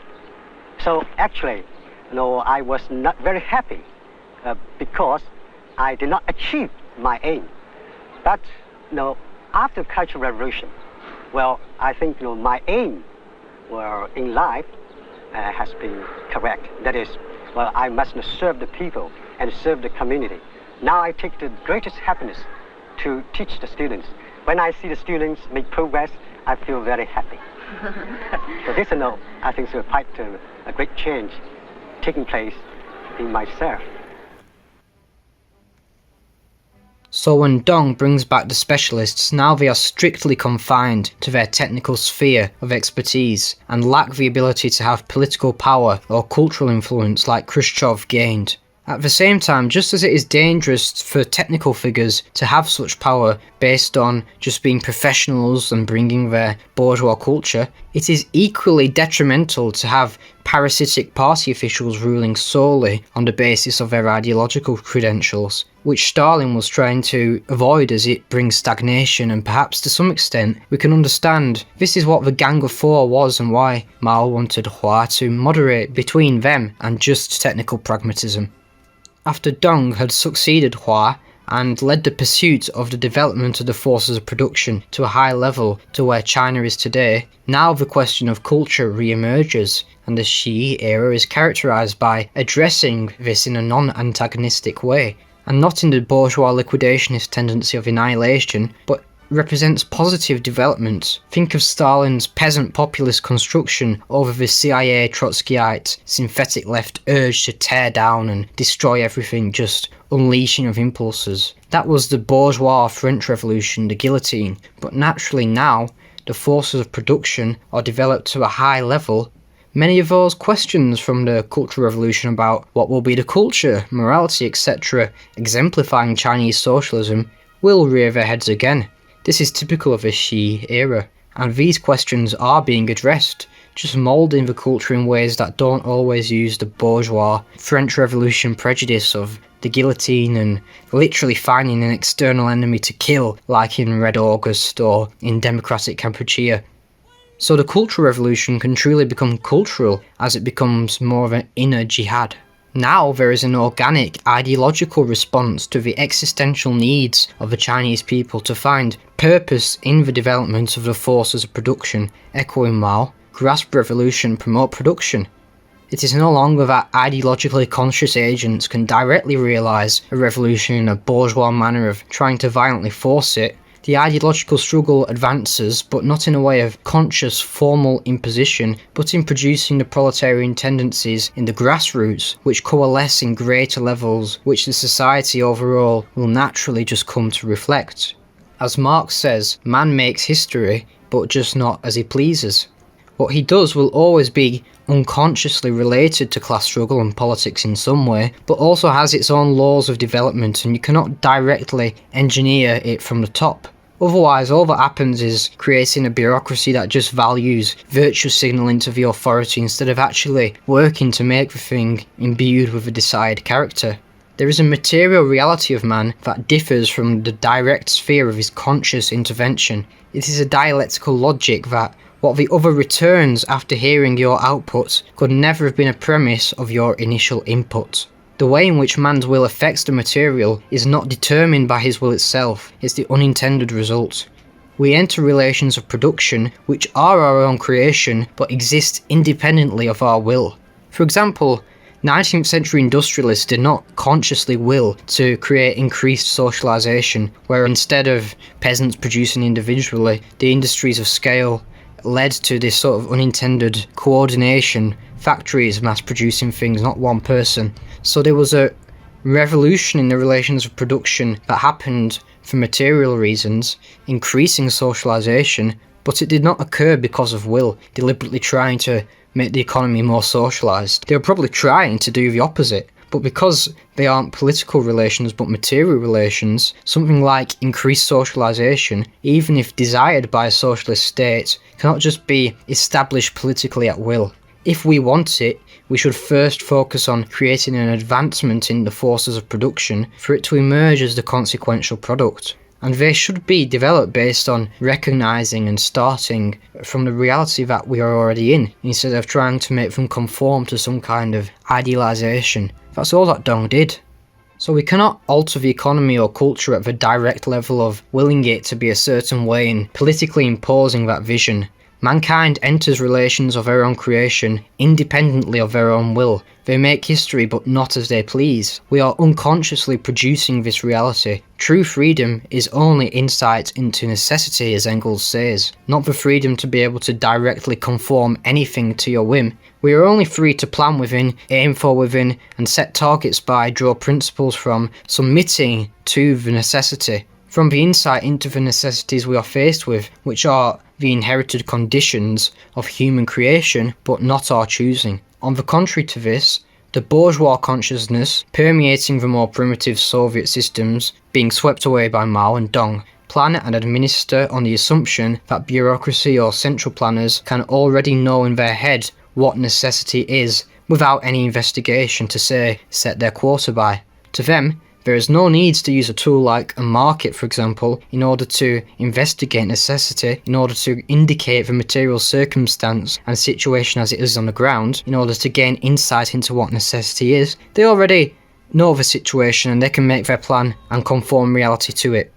So actually, I was not very happy because I did not achieve my aim. But after the Cultural Revolution, well, I think my aim in life has been correct. That is, well, I must serve the people and serve the community. Now I take the greatest happiness to teach the students. When I see the students make progress, I feel very happy. So this, I think is quite a great change taking place in myself. So when Deng brings back the specialists, now they are strictly confined to their technical sphere of expertise and lack the ability to have political power or cultural influence like Khrushchev gained. At the same time, just as it is dangerous for technical figures to have such power based on just being professionals and bringing their bourgeois culture, it is equally detrimental to have parasitic party officials ruling solely on the basis of their ideological credentials, which Stalin was trying to avoid as it brings stagnation, and perhaps to some extent we can understand this is what the Gang of Four was and why Mao wanted Hua to moderate between them and just technical pragmatism. After Deng had succeeded Hua and led the pursuit of the development of the forces of production to a high level to where China is today, now the question of culture re-emerges, and the Xi era is characterised by addressing this in a non-antagonistic way, and not in the bourgeois liquidationist tendency of annihilation, but represents positive development. Think of Stalin's peasant populist construction over the CIA Trotskyite synthetic left urge to tear down and destroy everything, just unleashing of impulses. That was the bourgeois French Revolution, the guillotine, but naturally now the forces of production are developed to a high level. Many of those questions from the Cultural Revolution about what will be the culture, morality, etc., exemplifying Chinese socialism, will rear their heads again. This is typical of the Xi era, and these questions are being addressed, just moulding the culture in ways that don't always use the bourgeois French Revolution prejudice of the guillotine and literally finding an external enemy to kill, like in Red August or in Democratic Kampuchea. So the Cultural Revolution can truly become cultural as it becomes more of an inner jihad. Now there is an organic ideological response to the existential needs of the Chinese people to find purpose in the development of the forces of production, echoing Mao, grasp revolution, promote production. It is no longer that ideologically conscious agents can directly realise a revolution in a bourgeois manner of trying to violently force it. The ideological struggle advances, but not in a way of conscious formal imposition, but in producing the proletarian tendencies in the grassroots, which coalesce in greater levels, which the society overall will naturally just come to reflect. As Marx says, man makes history, but just not as he pleases. What he does will always be unconsciously related to class struggle and politics in some way, but also has its own laws of development, and you cannot directly engineer it from the top. Otherwise, all that happens is creating a bureaucracy that just values virtue signalling to the authority instead of actually working to make the thing imbued with a desired character. There is a material reality of man that differs from the direct sphere of his conscious intervention. It is a dialectical logic that what the other returns after hearing your output could never have been a premise of your initial input. The way in which man's will affects the material is not determined by his will itself, it's the unintended result. We enter relations of production which are our own creation but exist independently of our will. For example, 19th century industrialists did not consciously will to create increased socialisation, where instead of peasants producing individually, the industries of scale led to this sort of unintended coordination, factories mass producing things, not one person. So there was a revolution in the relations of production that happened for material reasons, increasing socialisation, but it did not occur because of will, deliberately trying to make the economy more socialised. They were probably trying to do the opposite, but because they aren't political relations but material relations, something like increased socialisation, even if desired by a socialist state, cannot just be established politically at will. If we want it, we should first focus on creating an advancement in the forces of production for it to emerge as the consequential product. And they should be developed based on recognising and starting from the reality that we are already in, instead of trying to make them conform to some kind of idealisation. That's all that Deng did. So we cannot alter the economy or culture at the direct level of willing it to be a certain way and politically imposing that vision. Mankind enters relations of their own creation independently of their own will. They make history but not as they please. We are unconsciously producing this reality. True freedom is only insight into necessity, as Engels says, not the freedom to be able to directly conform anything to your whim. We are only free to plan within, aim for within, and set targets by, draw principles from, submitting to the necessity. From the insight into the necessities we are faced with, which are the inherited conditions of human creation, but not our choosing. On the contrary to this, the bourgeois consciousness, permeating the more primitive Soviet systems, being swept away by Mao and Deng, plan and administer on the assumption that bureaucracy or central planners can already know in their head what necessity is, without any investigation to say, set their quota by. To them, there is no need to use a tool like a market, for example, in order to investigate necessity, in order to indicate the material circumstance and situation as it is on the ground, in order to gain insight into what necessity is. They already know the situation and they can make their plan and conform reality to it.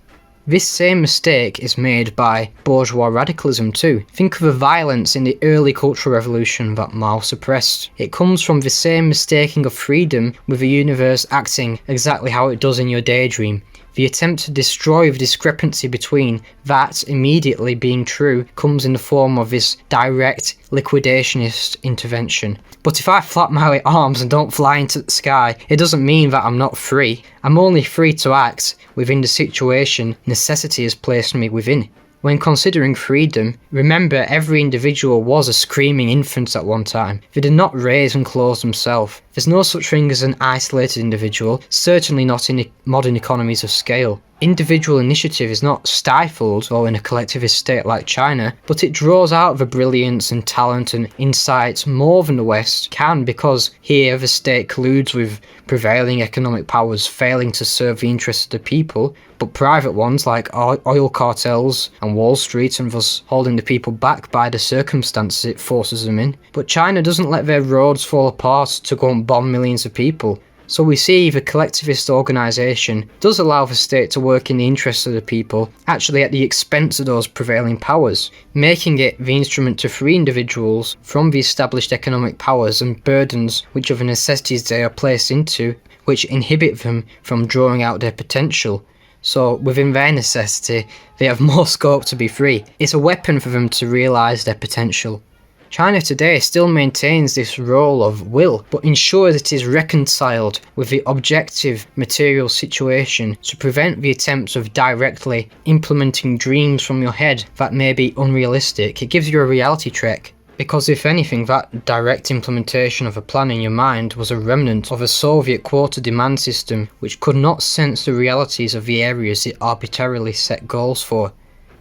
This same mistake is made by bourgeois radicalism too. Think of the violence in the early Cultural Revolution that Mao suppressed. It comes from the same mistaking of freedom with the universe acting exactly how it does in your daydream. The attempt to destroy the discrepancy between that immediately being true comes in the form of this direct liquidationist intervention. But if I flap my arms and don't fly into the sky, it doesn't mean that I'm not free. I'm only free to act within the situation necessity has placed me within. When considering freedom, remember every individual was a screaming infant at one time. They did not raise and clothe themselves. There's no such thing as an isolated individual, certainly not in modern economies of scale. Individual initiative is not stifled or in a collectivist state like China, but it draws out the brilliance and talent and insights more than the West can, because here the state colludes with prevailing economic powers failing to serve the interests of the people, but private ones like oil cartels and Wall Street, and thus holding the people back by the circumstances it forces them in. But China doesn't let their roads fall apart to go and bomb millions of people. So we see the collectivist organisation does allow the state to work in the interests of the people, actually at the expense of those prevailing powers, making it the instrument to free individuals from the established economic powers and burdens which are the necessities they are placed into, which inhibit them from drawing out their potential. So within their necessity, they have more scope to be free. It's a weapon for them to realise their potential. China today still maintains this role of will, but ensures it is reconciled with the objective material situation to prevent the attempts of directly implementing dreams from your head that may be unrealistic. It gives you a reality check. Because if anything, that direct implementation of a plan in your mind was a remnant of a Soviet quota demand system which could not sense the realities of the areas it arbitrarily set goals for.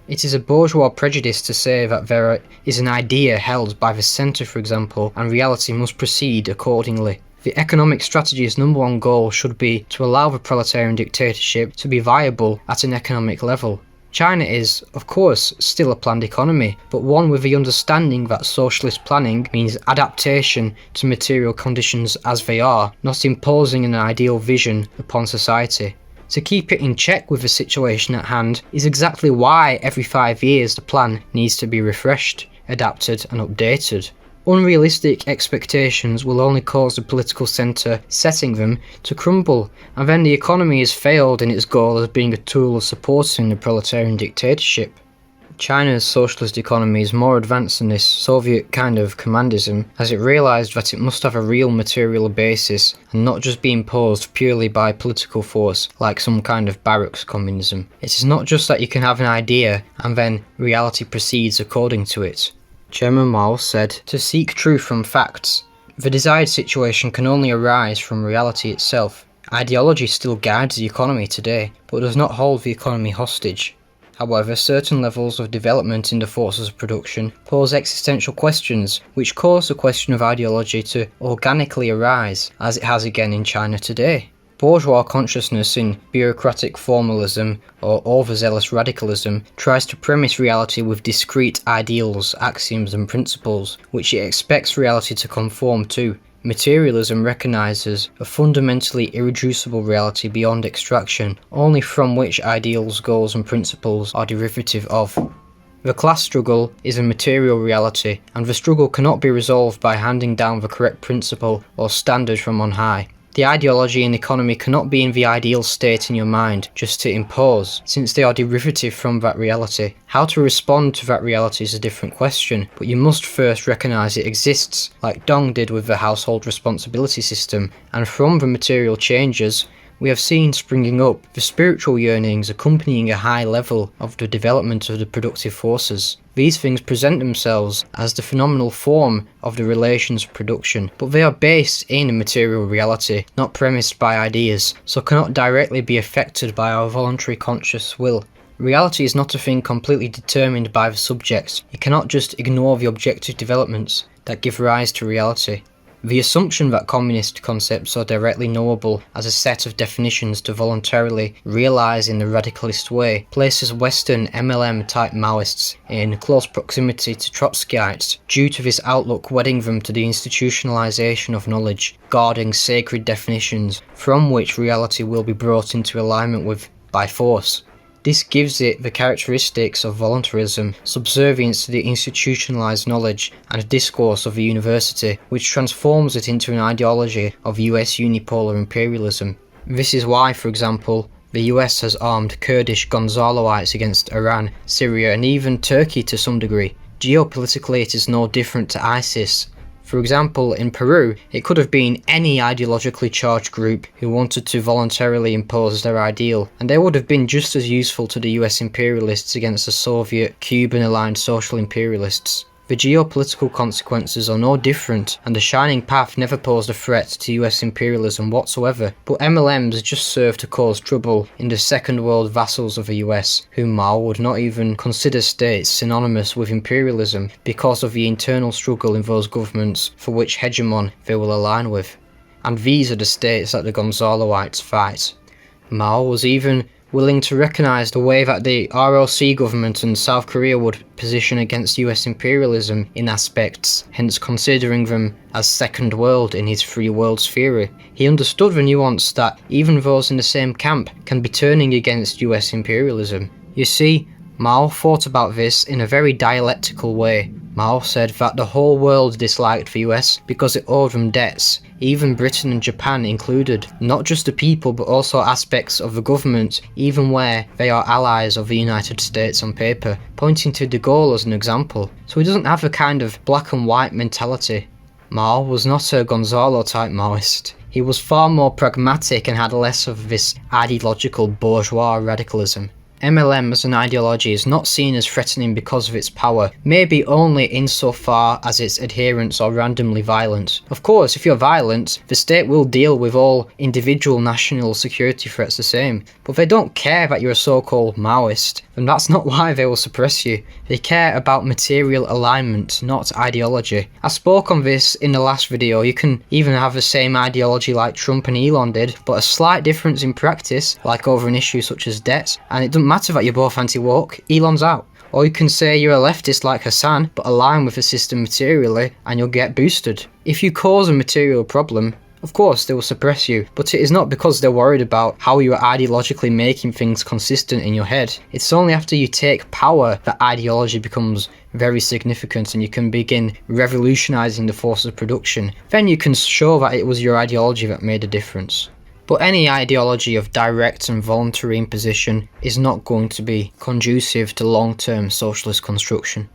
It is a bourgeois prejudice to say that there is an idea held by the centre, for example, and reality must proceed accordingly. The economic strategy's number one goal should be to allow the proletarian dictatorship to be viable at an economic level. China is, of course, still a planned economy, but one with the understanding that socialist planning means adaptation to material conditions as they are, not imposing an ideal vision upon society. To keep it in check with the situation at hand is exactly why every 5 years the plan needs to be refreshed, adapted and updated. Unrealistic expectations will only cause the political centre setting them to crumble, and then the economy has failed in its goal as being a tool of supporting the proletarian dictatorship. China's socialist economy is more advanced than this Soviet kind of commandism, as it realised that it must have a real material basis and not just be imposed purely by political force like some kind of barracks communism. It is not just that you can have an idea and then reality proceeds according to it. Chairman Mao said, "To seek truth from facts, the desired situation can only arise from reality itself. Ideology still guides the economy today, but does not hold the economy hostage. However, certain levels of development in the forces of production pose existential questions, which cause the question of ideology to organically arise, as it has again in China today. Bourgeois consciousness in bureaucratic formalism or overzealous radicalism tries to premise reality with discrete ideals, axioms and principles, which it expects reality to conform to. Materialism recognises a fundamentally irreducible reality beyond extraction, only from which ideals, goals and principles are derivative of. The class struggle is a material reality, and the struggle cannot be resolved by handing down the correct principle or standard from on high. The ideology and economy cannot be in the ideal state in your mind just to impose, since they are derivative from that reality. How to respond to that reality is a different question, but you must first recognise it exists, like Deng did with the household responsibility system, and from the material changes we have seen springing up the spiritual yearnings accompanying a high level of the development of the productive forces. These things present themselves as the phenomenal form of the relations of production, but they are based in a material reality, not premised by ideas, so cannot directly be affected by our voluntary conscious will. Reality is not a thing completely determined by the subjects. You cannot just ignore the objective developments that give rise to reality. The assumption that communist concepts are directly knowable as a set of definitions to voluntarily realise in the radicalist way places Western MLM-type Maoists in close proximity to Trotskyites, due to this outlook wedding them to the institutionalisation of knowledge, guarding sacred definitions from which reality will be brought into alignment with by force. This gives it the characteristics of voluntarism, subservience to the institutionalised knowledge and discourse of the university, which transforms it into an ideology of US unipolar imperialism. This is why, for example, the US has armed Kurdish Gonzaloites against Iran, Syria and even Turkey to some degree. Geopolitically it is no different to ISIS. For example, in Peru, it could have been any ideologically charged group who wanted to voluntarily impose their ideal, and they would have been just as useful to the US imperialists against the Soviet, Cuban-aligned social imperialists. The geopolitical consequences are no different, and the Shining Path never posed a threat to US imperialism whatsoever, but MLMs just serve to cause trouble in the second world vassals of the US, whom Mao would not even consider states synonymous with imperialism because of the internal struggle in those governments for which hegemon they will align with. And these are the states that the Gonzaloites fight. Mao was even willing to recognise the way that the ROC government and South Korea would position against US imperialism in aspects, hence considering them as second world in his free worlds theory. He understood the nuance that even those in the same camp can be turning against US imperialism. You see, Mao thought about this in a very dialectical way. Mao said that the whole world disliked the US because it owed them debts, even Britain and Japan included, not just the people but also aspects of the government, even where they are allies of the United States on paper, pointing to de Gaulle as an example. So he doesn't have a kind of black and white mentality. Mao was not a Gonzalo-type Maoist. He was far more pragmatic and had less of this ideological bourgeois radicalism. MLM as an ideology is not seen as threatening because of its power, maybe only insofar as its adherents are randomly violent. Of course, if you're violent, the state will deal with all individual national security threats the same, but if they don't care that you're a so-called Maoist, then that's not why they will suppress you. They care about material alignment, not ideology. I spoke on this in the last video. You can even have the same ideology like Trump and Elon did, but a slight difference in practice, like over an issue such as debt, and it doesn't matter that you're both anti-woke, Elon's out. Or you can say you're a leftist like Hassan, but align with the system materially, and you'll get boosted. If you cause a material problem, of course they will suppress you, but it is not because they're worried about how you are ideologically making things consistent in your head. It's only after you take power that ideology becomes very significant and you can begin revolutionising the forces of production. Then you can show that it was your ideology that made a difference. But any ideology of direct and voluntary imposition is not going to be conducive to long-term socialist construction.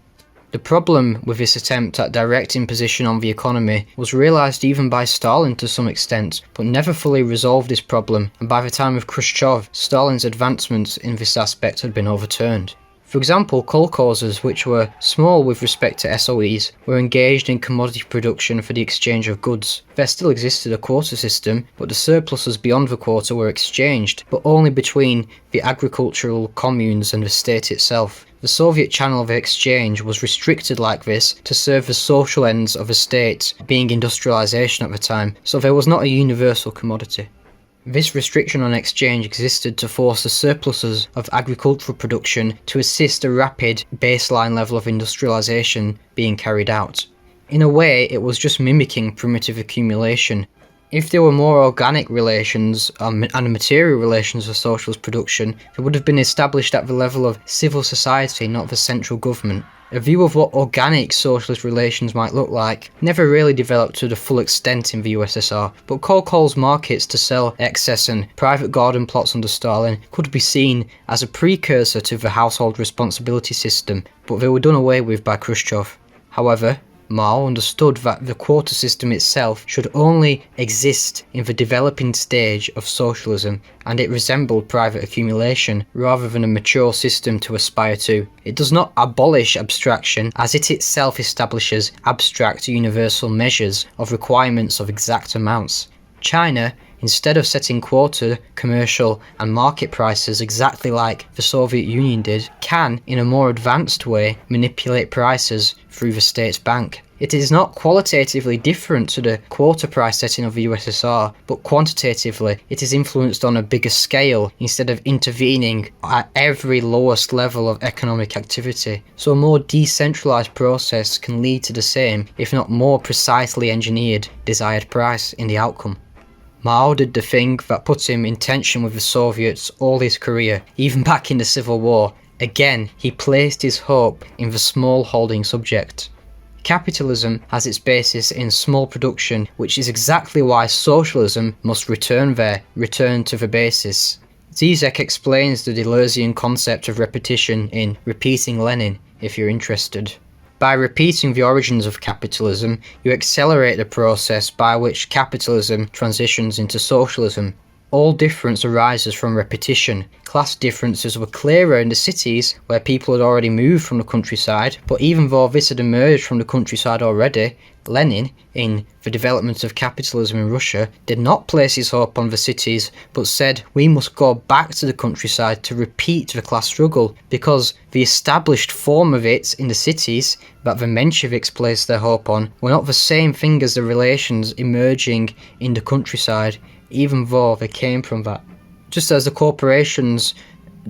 The problem with this attempt at direct imposition on the economy was realised even by Stalin to some extent, but never fully resolved this problem, and by the time of Khrushchev, Stalin's advancements in this aspect had been overturned. For example, kolkhozes, which were small with respect to SOEs, were engaged in commodity production for the exchange of goods. There still existed a quota system, but the surpluses beyond the quota were exchanged, but only between the agricultural communes and the state itself. The Soviet channel of exchange was restricted like this to serve the social ends of the state, being industrialisation at the time, so there was not a universal commodity. This restriction on exchange existed to force the surpluses of agricultural production to assist a rapid baseline level of industrialisation being carried out. In a way, it was just mimicking primitive accumulation. If there were more organic relations and material relations of socialist production, they would have been established at the level of civil society, not the central government. A view of what organic socialist relations might look like never really developed to the full extent in the USSR, but kolkhoz markets to sell excess and private garden plots under Stalin could be seen as a precursor to the household responsibility system, but they were done away with by Khrushchev. However, Mao understood that the quota system itself should only exist in the developing stage of socialism, and it resembled private accumulation rather than a mature system to aspire to. It does not abolish abstraction, as it itself establishes abstract universal measures of requirements of exact amounts. China, instead of setting quota, commercial and market prices exactly like the Soviet Union did, can, in a more advanced way, manipulate prices through the state's bank. It is not qualitatively different to the quota price setting of the USSR, but quantitatively it is influenced on a bigger scale instead of intervening at every lowest level of economic activity. So a more decentralised process can lead to the same, if not more precisely engineered, desired price in the outcome. Mao did the thing that put him in tension with the Soviets all his career, even back in the Civil War. Again, he placed his hope in the smallholding subject. Capitalism has its basis in small production, which is exactly why socialism must return to the basis. Zizek explains the Deleuzian concept of repetition in Repeating Lenin, if you're interested. By repeating the origins of capitalism, you accelerate the process by which capitalism transitions into socialism. All difference arises from repetition. Class differences were clearer in the cities where people had already moved from the countryside, but even though this had emerged from the countryside already, Lenin, in the development of capitalism in Russia, did not place his hope on the cities, but said we must go back to the countryside to repeat the class struggle, because the established form of it in the cities that the Mensheviks placed their hope on were not the same thing as the relations emerging in the countryside, even though they came from that. Just as the corporations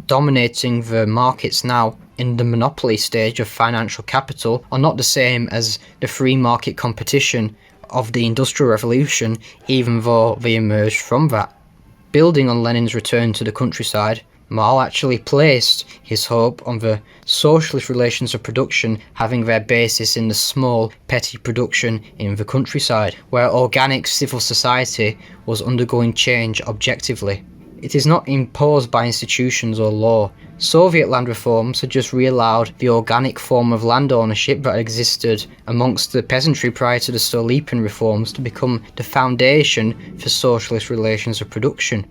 dominating the markets now in the monopoly stage of financial capital are not the same as the free market competition of the Industrial Revolution, even though they emerged from that. Building on Lenin's return to the countryside, Mao actually placed his hope on the socialist relations of production having their basis in the small, petty production in the countryside, where organic civil society was undergoing change objectively. It is not imposed by institutions or law. Soviet land reforms had just re-allowed the organic form of land ownership that existed amongst the peasantry prior to the Stolypin reforms to become the foundation for socialist relations of production.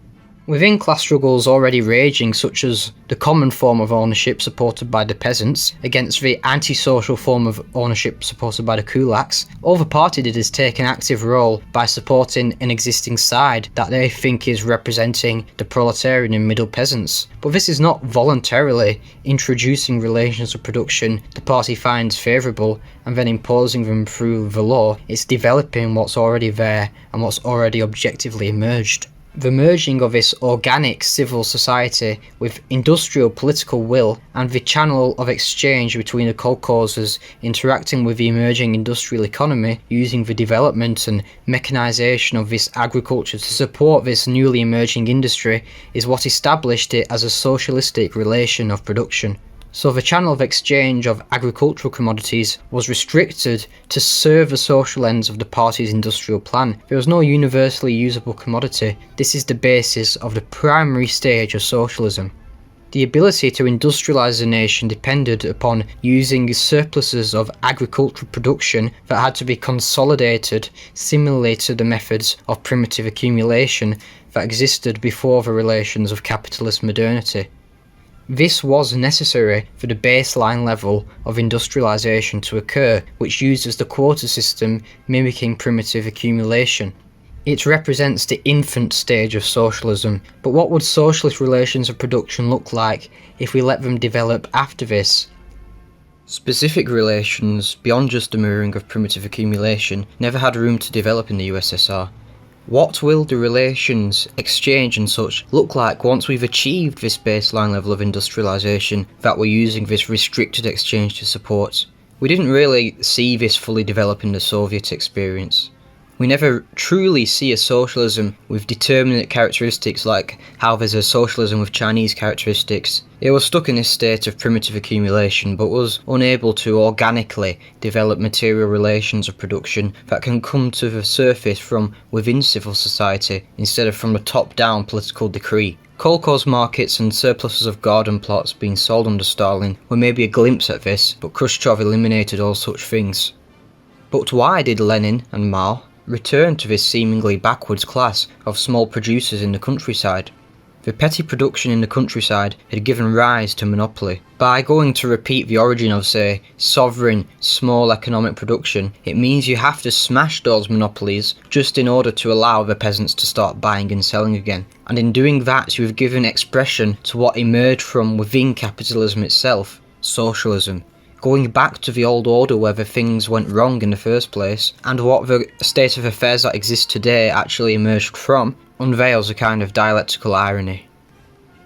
Within class struggles already raging, such as the common form of ownership supported by the peasants against the antisocial form of ownership supported by the kulaks, all the party did is take an active role by supporting an existing side that they think is representing the proletarian and middle peasants. But this is not voluntarily introducing relations of production the party finds favourable and then imposing them through the law. It's developing what's already there and what's already objectively emerged. The merging of this organic civil society with industrial political will and the channel of exchange between the kolkhozers interacting with the emerging industrial economy using the development and mechanisation of this agriculture to support this newly emerging industry is what established it as a socialistic relation of production. So the channel of exchange of agricultural commodities was restricted to serve the social ends of the party's industrial plan. There was no universally usable commodity. This is the basis of the primary stage of socialism. The ability to industrialise a nation depended upon using surpluses of agricultural production that had to be consolidated, similarly to the methods of primitive accumulation that existed before the relations of capitalist modernity. This was necessary for the baseline level of industrialisation to occur, which uses the quota system mimicking primitive accumulation. It represents the infant stage of socialism, but what would socialist relations of production look like if we let them develop after this? Specific relations, beyond just the mirroring of primitive accumulation, never had room to develop in the USSR. What will the relations, exchange and such look like once we've achieved this baseline level of industrialisation that we're using this restricted exchange to support? We didn't really see this fully develop in the Soviet experience. We never truly see a socialism with determinate characteristics like how there's a socialism with Chinese characteristics. It was stuck in this state of primitive accumulation but was unable to organically develop material relations of production that can come to the surface from within civil society instead of from a top-down political decree. Kolkhoz markets and surpluses of garden plots being sold under Stalin were maybe a glimpse at this, but Khrushchev eliminated all such things. But why did Lenin and Mao return to this seemingly backwards class of small producers in the countryside? The petty production in the countryside had given rise to monopoly. By going to repeat the origin of, say, sovereign, small economic production, it means you have to smash those monopolies just in order to allow the peasants to start buying and selling again. And in doing that, you have given expression to what emerged from within capitalism itself, socialism. Going back to the old order where the things went wrong in the first place, and what the state of affairs that exists today actually emerged from, unveils a kind of dialectical irony.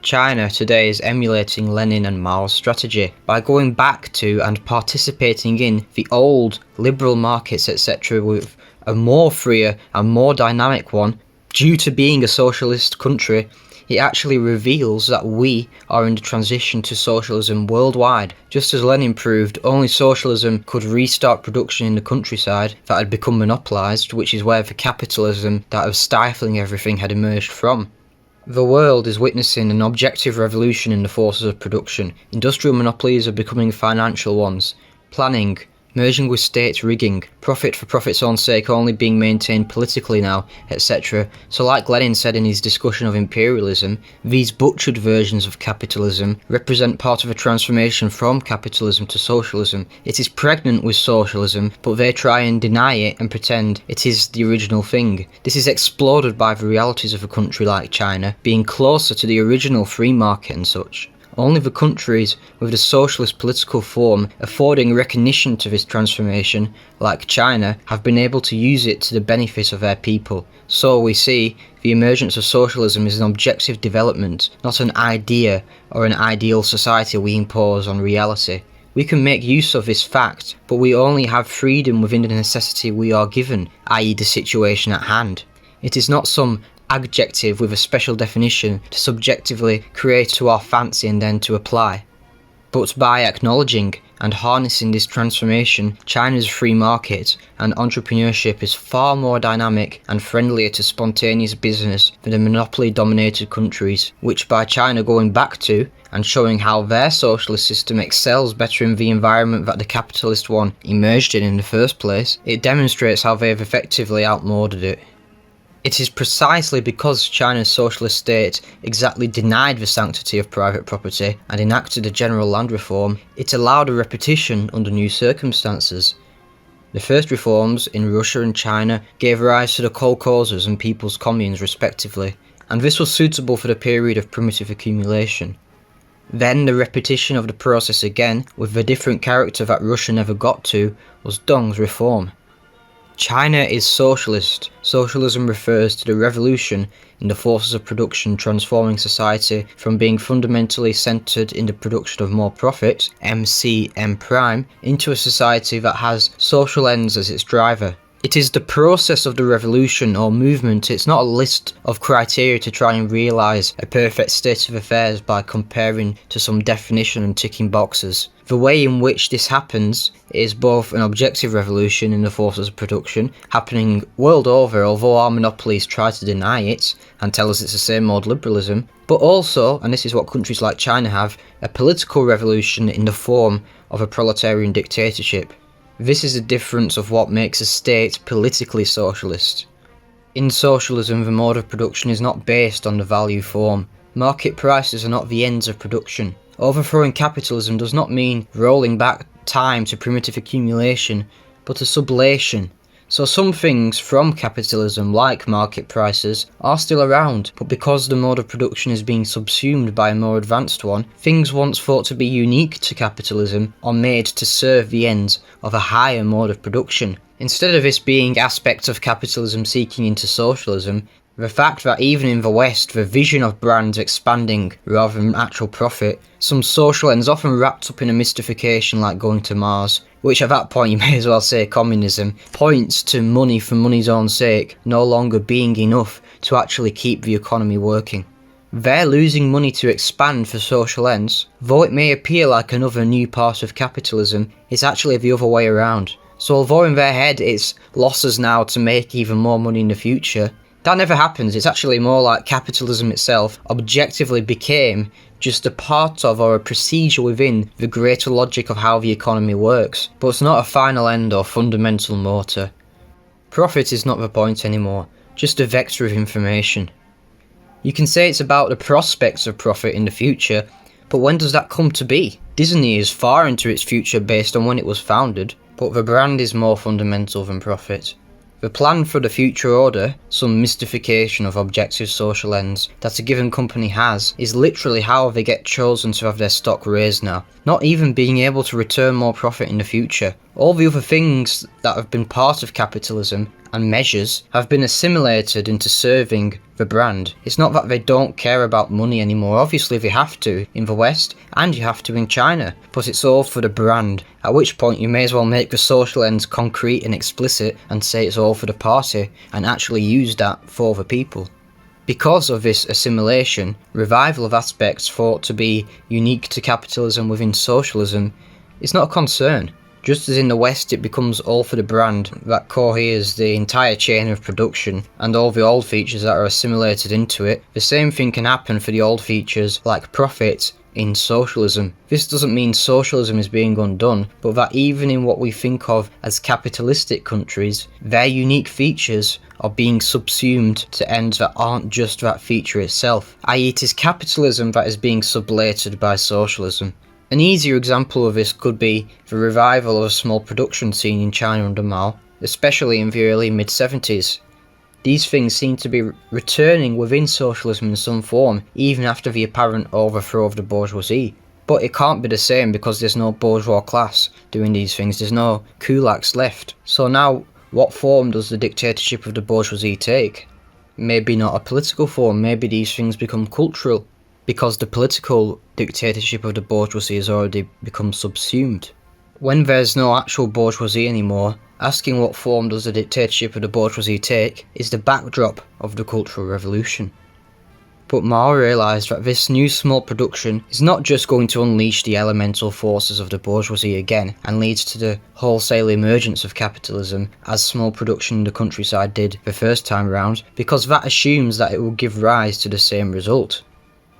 China today is emulating Lenin and Mao's strategy by going back to and participating in the old liberal markets etc. with a more freer and more dynamic one. Due to being a socialist country, it actually reveals that we are in the transition to socialism worldwide. Just as Lenin proved, only socialism could restart production in the countryside that had become monopolised, which is where the capitalism that was stifling everything had emerged from. The world is witnessing an objective revolution in the forces of production. Industrial monopolies are becoming financial ones. Planning, merging with state rigging, profit for profit's own sake only being maintained politically now, etc. So like Lenin said in his discussion of imperialism, these butchered versions of capitalism represent part of a transformation from capitalism to socialism. It is pregnant with socialism, but they try and deny it and pretend it is the original thing. This is exploded by the realities of a country like China being closer to the original free market and such. Only the countries with the socialist political form affording recognition to this transformation, like China, have been able to use it to the benefit of their people. So we see the emergence of socialism is an objective development, not an idea or an ideal society we impose on reality. We can make use of this fact, but we only have freedom within the necessity we are given, i.e. the situation at hand. It is not some adjective with a special definition to subjectively create to our fancy and then to apply. But by acknowledging and harnessing this transformation, China's free market and entrepreneurship is far more dynamic and friendlier to spontaneous business than the monopoly-dominated countries, which by China going back to and showing how their socialist system excels better in the environment that the capitalist one emerged in the first place, it demonstrates how they have effectively outmoded it. It is precisely because China's socialist state exactly denied the sanctity of private property and enacted a general land reform, it allowed a repetition under new circumstances. The first reforms in Russia and China gave rise to the kolkhozes and people's communes respectively, and this was suitable for the period of primitive accumulation. Then the repetition of the process again, with the different character that Russia never got to, was Deng's reform. China is socialist. Socialism refers to the revolution in the forces of production transforming society from being fundamentally centred in the production of more profit, MCM', into a society that has social ends as its driver. It is the process of the revolution or movement, it's not a list of criteria to try and realise a perfect state of affairs by comparing to some definition and ticking boxes. The way in which this happens is both an objective revolution in the forces of production, happening world over, although our monopolies try to deny it and tell us it's the same old liberalism, but also, and this is what countries like China have, a political revolution in the form of a proletarian dictatorship. This is the difference of what makes a state politically socialist. In socialism, the mode of production is not based on the value form. Market prices are not the ends of production. Overthrowing capitalism does not mean rolling back time to primitive accumulation, but a sublation. So some things from capitalism, like market prices, are still around, but because the mode of production is being subsumed by a more advanced one, things once thought to be unique to capitalism are made to serve the ends of a higher mode of production. Instead of this being aspects of capitalism seeking into socialism, the fact that even in the West, the vision of brands expanding rather than actual profit, some social ends often wrapped up in a mystification like going to Mars, which at that point you may as well say communism, points to money for money's own sake no longer being enough to actually keep the economy working. They're losing money to expand for social ends, though it may appear like another new part of capitalism, it's actually the other way around. So although in their head it's losses now to make even more money in the future, that never happens. It's actually more like capitalism itself objectively became just a part of or a procedure within the greater logic of how the economy works, but it's not a final end or fundamental motor. Profit is not the point anymore, just a vector of information. You can say it's about the prospects of profit in the future, but when does that come to be? Disney is far into its future based on when it was founded, but the brand is more fundamental than profit. The plan for the future order, some mystification of objective social ends that a given company has, is literally how they get chosen to have their stock raised now, not even being able to return more profit in the future. All the other things that have been part of capitalism and measures have been assimilated into serving the brand. It's not that they don't care about money anymore, obviously they have to in the West and you have to in China, but it's all for the brand, at which point you may as well make the social ends concrete and explicit and say it's all for the party and actually use that for the people. Because of this assimilation, revival of aspects thought to be unique to capitalism within socialism is not a concern. Just as in the West it becomes all for the brand that coheres the entire chain of production and all the old features that are assimilated into it, the same thing can happen for the old features like profit in socialism. This doesn't mean socialism is being undone, but that even in what we think of as capitalistic countries, their unique features are being subsumed to ends that aren't just that feature itself, i.e. it is capitalism that is being sublated by socialism. An easier example of this could be the revival of a small production scene in China under Mao, especially in the early mid-70s. These things seem to be returning within socialism in some form, even after the apparent overthrow of the bourgeoisie. But it can't be the same because there's no bourgeois class doing these things, there's no kulaks left. So now, what form does the dictatorship of the bourgeoisie take? Maybe not a political form, maybe these things become cultural, because the political dictatorship of the bourgeoisie has already become subsumed. When there's no actual bourgeoisie anymore, asking what form does the dictatorship of the bourgeoisie take is the backdrop of the Cultural Revolution. But Mao realised that this new small production is not just going to unleash the elemental forces of the bourgeoisie again and leads to the wholesale emergence of capitalism as small production in the countryside did the first time round, because that assumes that it will give rise to the same result.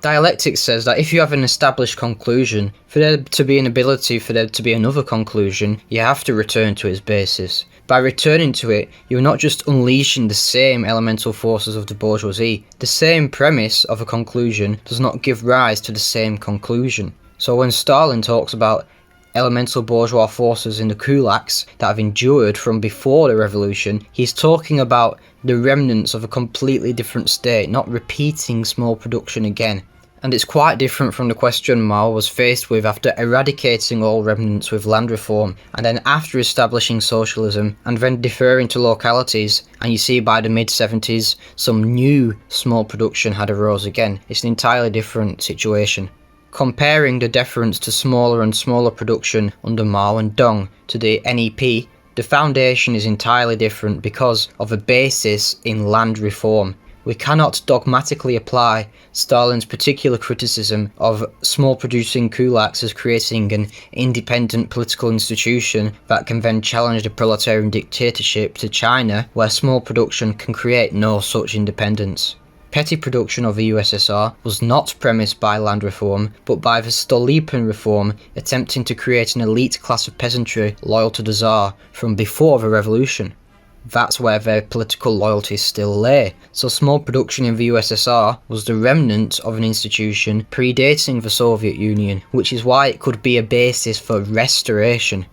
Dialectics says that if you have an established conclusion, for there to be an ability for there to be another conclusion, you have to return to its basis. By returning to it, you are not just unleashing the same elemental forces of the bourgeoisie. The same premise of a conclusion does not give rise to the same conclusion. So when Stalin talks about elemental bourgeois forces in the kulaks that have endured from before the revolution, he's talking about the remnants of a completely different state, not repeating small production again. And it's quite different from the question Mao was faced with after eradicating all remnants with land reform, and then after establishing socialism, and then deferring to localities, and you see by the mid-70s some new small production had arose again. It's an entirely different situation. Comparing the deference to smaller and smaller production under Mao and Deng to the NEP, the foundation is entirely different because of a basis in land reform. We cannot dogmatically apply Stalin's particular criticism of small producing kulaks as creating an independent political institution that can then challenge the proletarian dictatorship to China, where small production can create no such independence. Petty production of the USSR was not premised by land reform, but by the Stolypin reform attempting to create an elite class of peasantry loyal to the Tsar from before the revolution. That's where their political loyalties still lay. So small production in the USSR was the remnant of an institution predating the Soviet Union, which is why it could be a basis for restoration.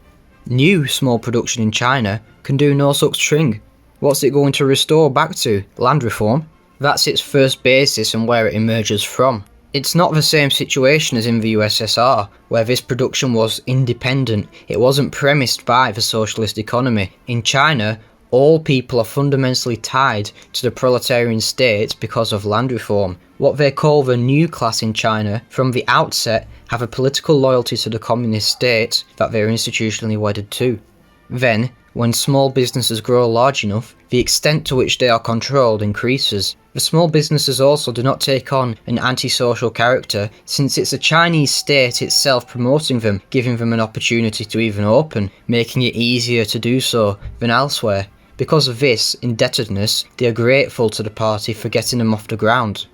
New small production in China can do no such thing. What's it going to restore back to? Land reform? That's its first basis and where it emerges from. It's not the same situation as in the USSR, where this production was independent. It wasn't premised by the socialist economy. In China, all people are fundamentally tied to the proletarian state because of land reform. What they call the new class in China, from the outset, have a political loyalty to the communist state that they are institutionally wedded to. Then, when small businesses grow large enough, the extent to which they are controlled increases. The small businesses also do not take on an antisocial character, since it's the Chinese state itself promoting them, giving them an opportunity to even open, making it easier to do so than elsewhere. Because of this indebtedness, they are grateful to the party for getting them off the ground.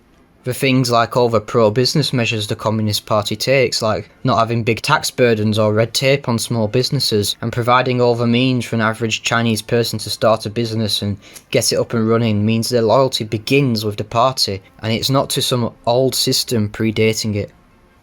The things like all the pro-business measures the Communist Party takes, like not having big tax burdens or red tape on small businesses, and providing all the means for an average Chinese person to start a business and get it up and running, means their loyalty begins with the party, and it's not to some old system predating it.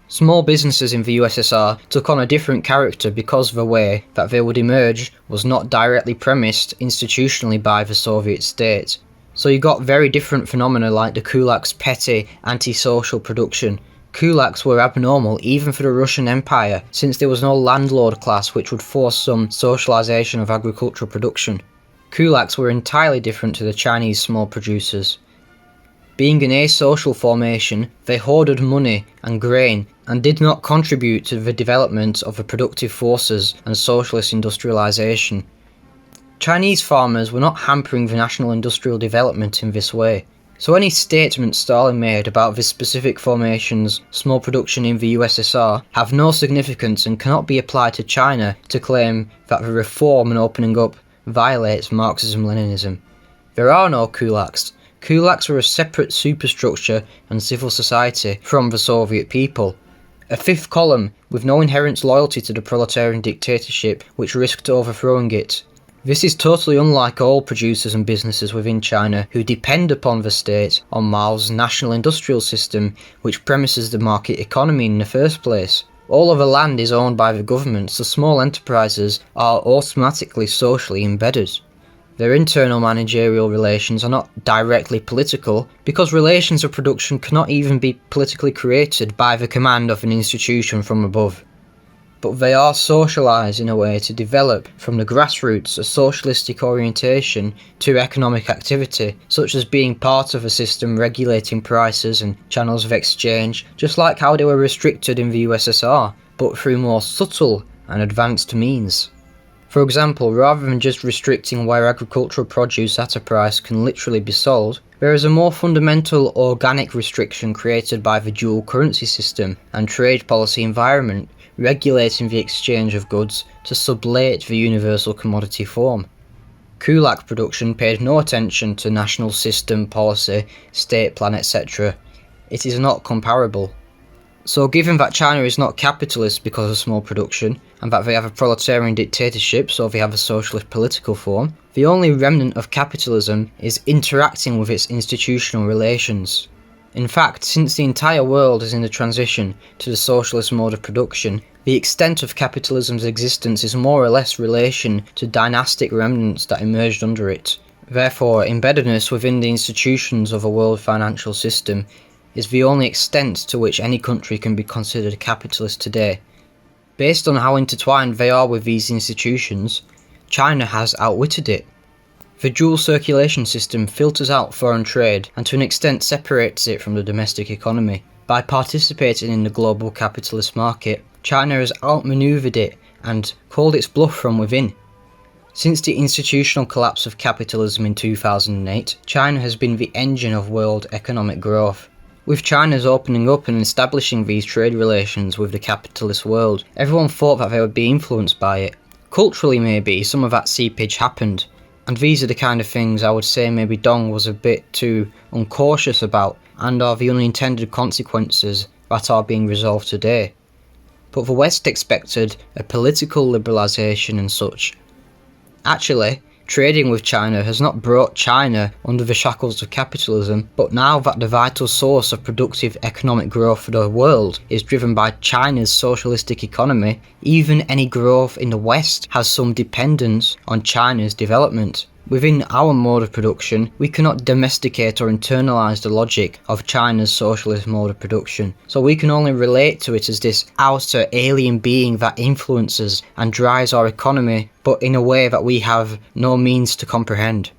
Small businesses in the USSR took on a different character because the way that they would emerge was not directly premised institutionally by the Soviet state. So you got very different phenomena like the kulaks' petty, antisocial production. Kulaks were abnormal even for the Russian Empire, since there was no landlord class which would force some socialisation of agricultural production. Kulaks were entirely different to the Chinese small producers. Being an asocial formation, they hoarded money and grain and did not contribute to the development of the productive forces and socialist industrialisation. Chinese farmers were not hampering the national industrial development in this way. So any statements Stalin made about this specific formation's small production in the USSR have no significance and cannot be applied to China to claim that the reform and opening up violates Marxism-Leninism. There are no kulaks. Kulaks were a separate superstructure and civil society from the Soviet people. A fifth column with no inherent loyalty to the proletarian dictatorship which risked overthrowing it. This is totally unlike all producers and businesses within China who depend upon the state on Mao's national industrial system, which premises the market economy in the first place. All of the land is owned by the government, so small enterprises are automatically socially embedded. Their internal managerial relations are not directly political, because relations of production cannot even be politically created by the command of an institution from above. But they are socialised in a way to develop from the grassroots a socialistic orientation to economic activity, such as being part of a system regulating prices and channels of exchange, just like how they were restricted in the USSR, but through more subtle and advanced means. For example, rather than just restricting where agricultural produce at a price can literally be sold, there is a more fundamental organic restriction created by the dual currency system and trade policy environment, regulating the exchange of goods to sublate the universal commodity form. Kulak production paid no attention to national system, policy, state plan, etc. it is not comparable. So given that China is not capitalist because of small production, and that they have a proletarian dictatorship, so they have a socialist political form, the only remnant of capitalism is interacting with its institutional relations. In fact, since the entire world is in the transition to the socialist mode of production, the extent of capitalism's existence is more or less relation to dynastic remnants that emerged under it. Therefore, embeddedness within the institutions of a world financial system is the only extent to which any country can be considered capitalist today. Based on how intertwined they are with these institutions, China has outwitted it. The dual circulation system filters out foreign trade and to an extent separates it from the domestic economy. By participating in the global capitalist market, China has outmaneuvered it and called its bluff from within. Since the institutional collapse of capitalism in 2008, China has been the engine of world economic growth. With China's opening up and establishing these trade relations with the capitalist world, everyone thought that they would be influenced by it. Culturally maybe, some of that seepage happened, and these are the kind of things I would say maybe Deng was a bit too uncautious about, and are the unintended consequences that are being resolved today. But the West expected a political liberalisation and such. Actually, trading with China has not brought China under the shackles of capitalism, but now that the vital source of productive economic growth for the world is driven by China's socialistic economy, even any growth in the West has some dependence on China's development. Within our mode of production, we cannot domesticate or internalise the logic of China's socialist mode of production, so we can only relate to it as this outer alien being that influences and drives our economy, but in a way that we have no means to comprehend.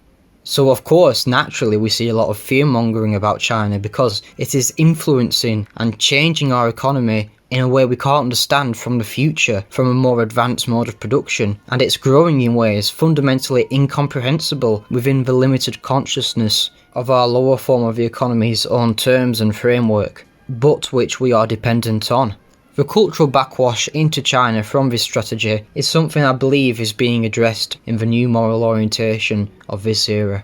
So of course, naturally we see a lot of fear-mongering about China because it is influencing and changing our economy in a way we can't understand from the future, from a more advanced mode of production, and it's growing in ways fundamentally incomprehensible within the limited consciousness of our lower form of the economy's own terms and framework, but which we are dependent on. The cultural backwash into China from this strategy is something I believe is being addressed in the new moral orientation of this era.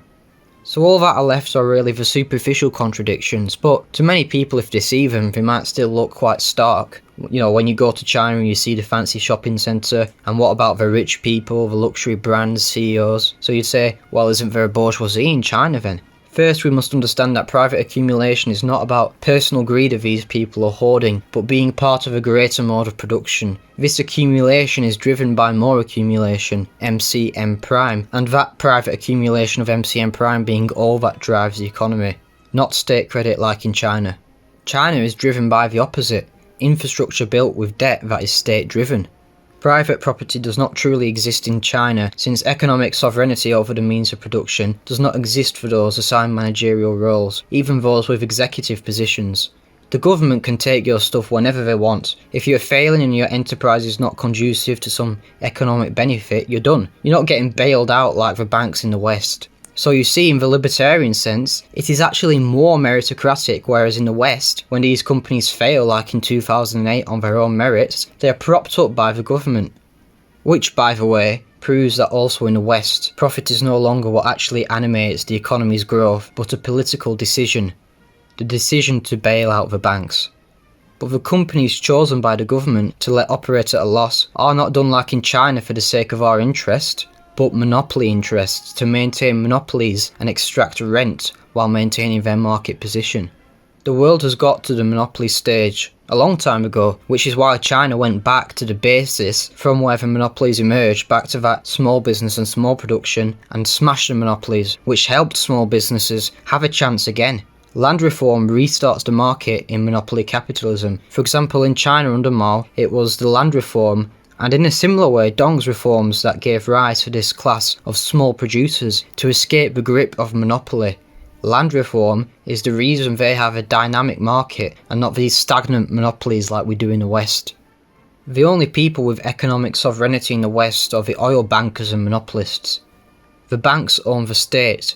So all that are left are really the superficial contradictions, but to many people if they see them, they might still look quite stark. You know, when you go to China and you see the fancy shopping centre, and what about the rich people, the luxury brands, CEOs? So you'd say, well, isn't there a bourgeoisie in China then? First, we must understand that private accumulation is not about personal greed of these people or hoarding, but being part of a greater mode of production. This accumulation is driven by more accumulation, MCM prime, and that private accumulation of MCM prime being all that drives the economy, not state credit like in China. China is driven by the opposite, infrastructure built with debt that is state driven. Private property does not truly exist in China, since economic sovereignty over the means of production does not exist for those assigned managerial roles, even those with executive positions. The government can take your stuff whenever they want. If you're failing and your enterprise is not conducive to some economic benefit, you're done. You're not getting bailed out like the banks in the West. So you see, in the libertarian sense, it is actually more meritocratic, whereas in the West, when these companies fail like in 2008 on their own merits, they are propped up by the government. Which, by the way, proves that also in the West, profit is no longer what actually animates the economy's growth, but a political decision. The decision to bail out the banks. But the companies chosen by the government to let operate at a loss are not done like in China for the sake of our interest, but monopoly interests to maintain monopolies and extract rent while maintaining their market position. The world has got to the monopoly stage a long time ago, which is why China went back to the basis from where the monopolies emerged, back to that small business and small production, and smashed the monopolies, which helped small businesses have a chance again. Land reform restarts the market in monopoly capitalism. For example, in China under Mao, it was the land reform, and in a similar way, Deng's reforms that gave rise to this class of small producers to escape the grip of monopoly. Land reform is the reason they have a dynamic market and not these stagnant monopolies like we do in the West. The only people with economic sovereignty in the West are the oil bankers and monopolists. The banks own the state.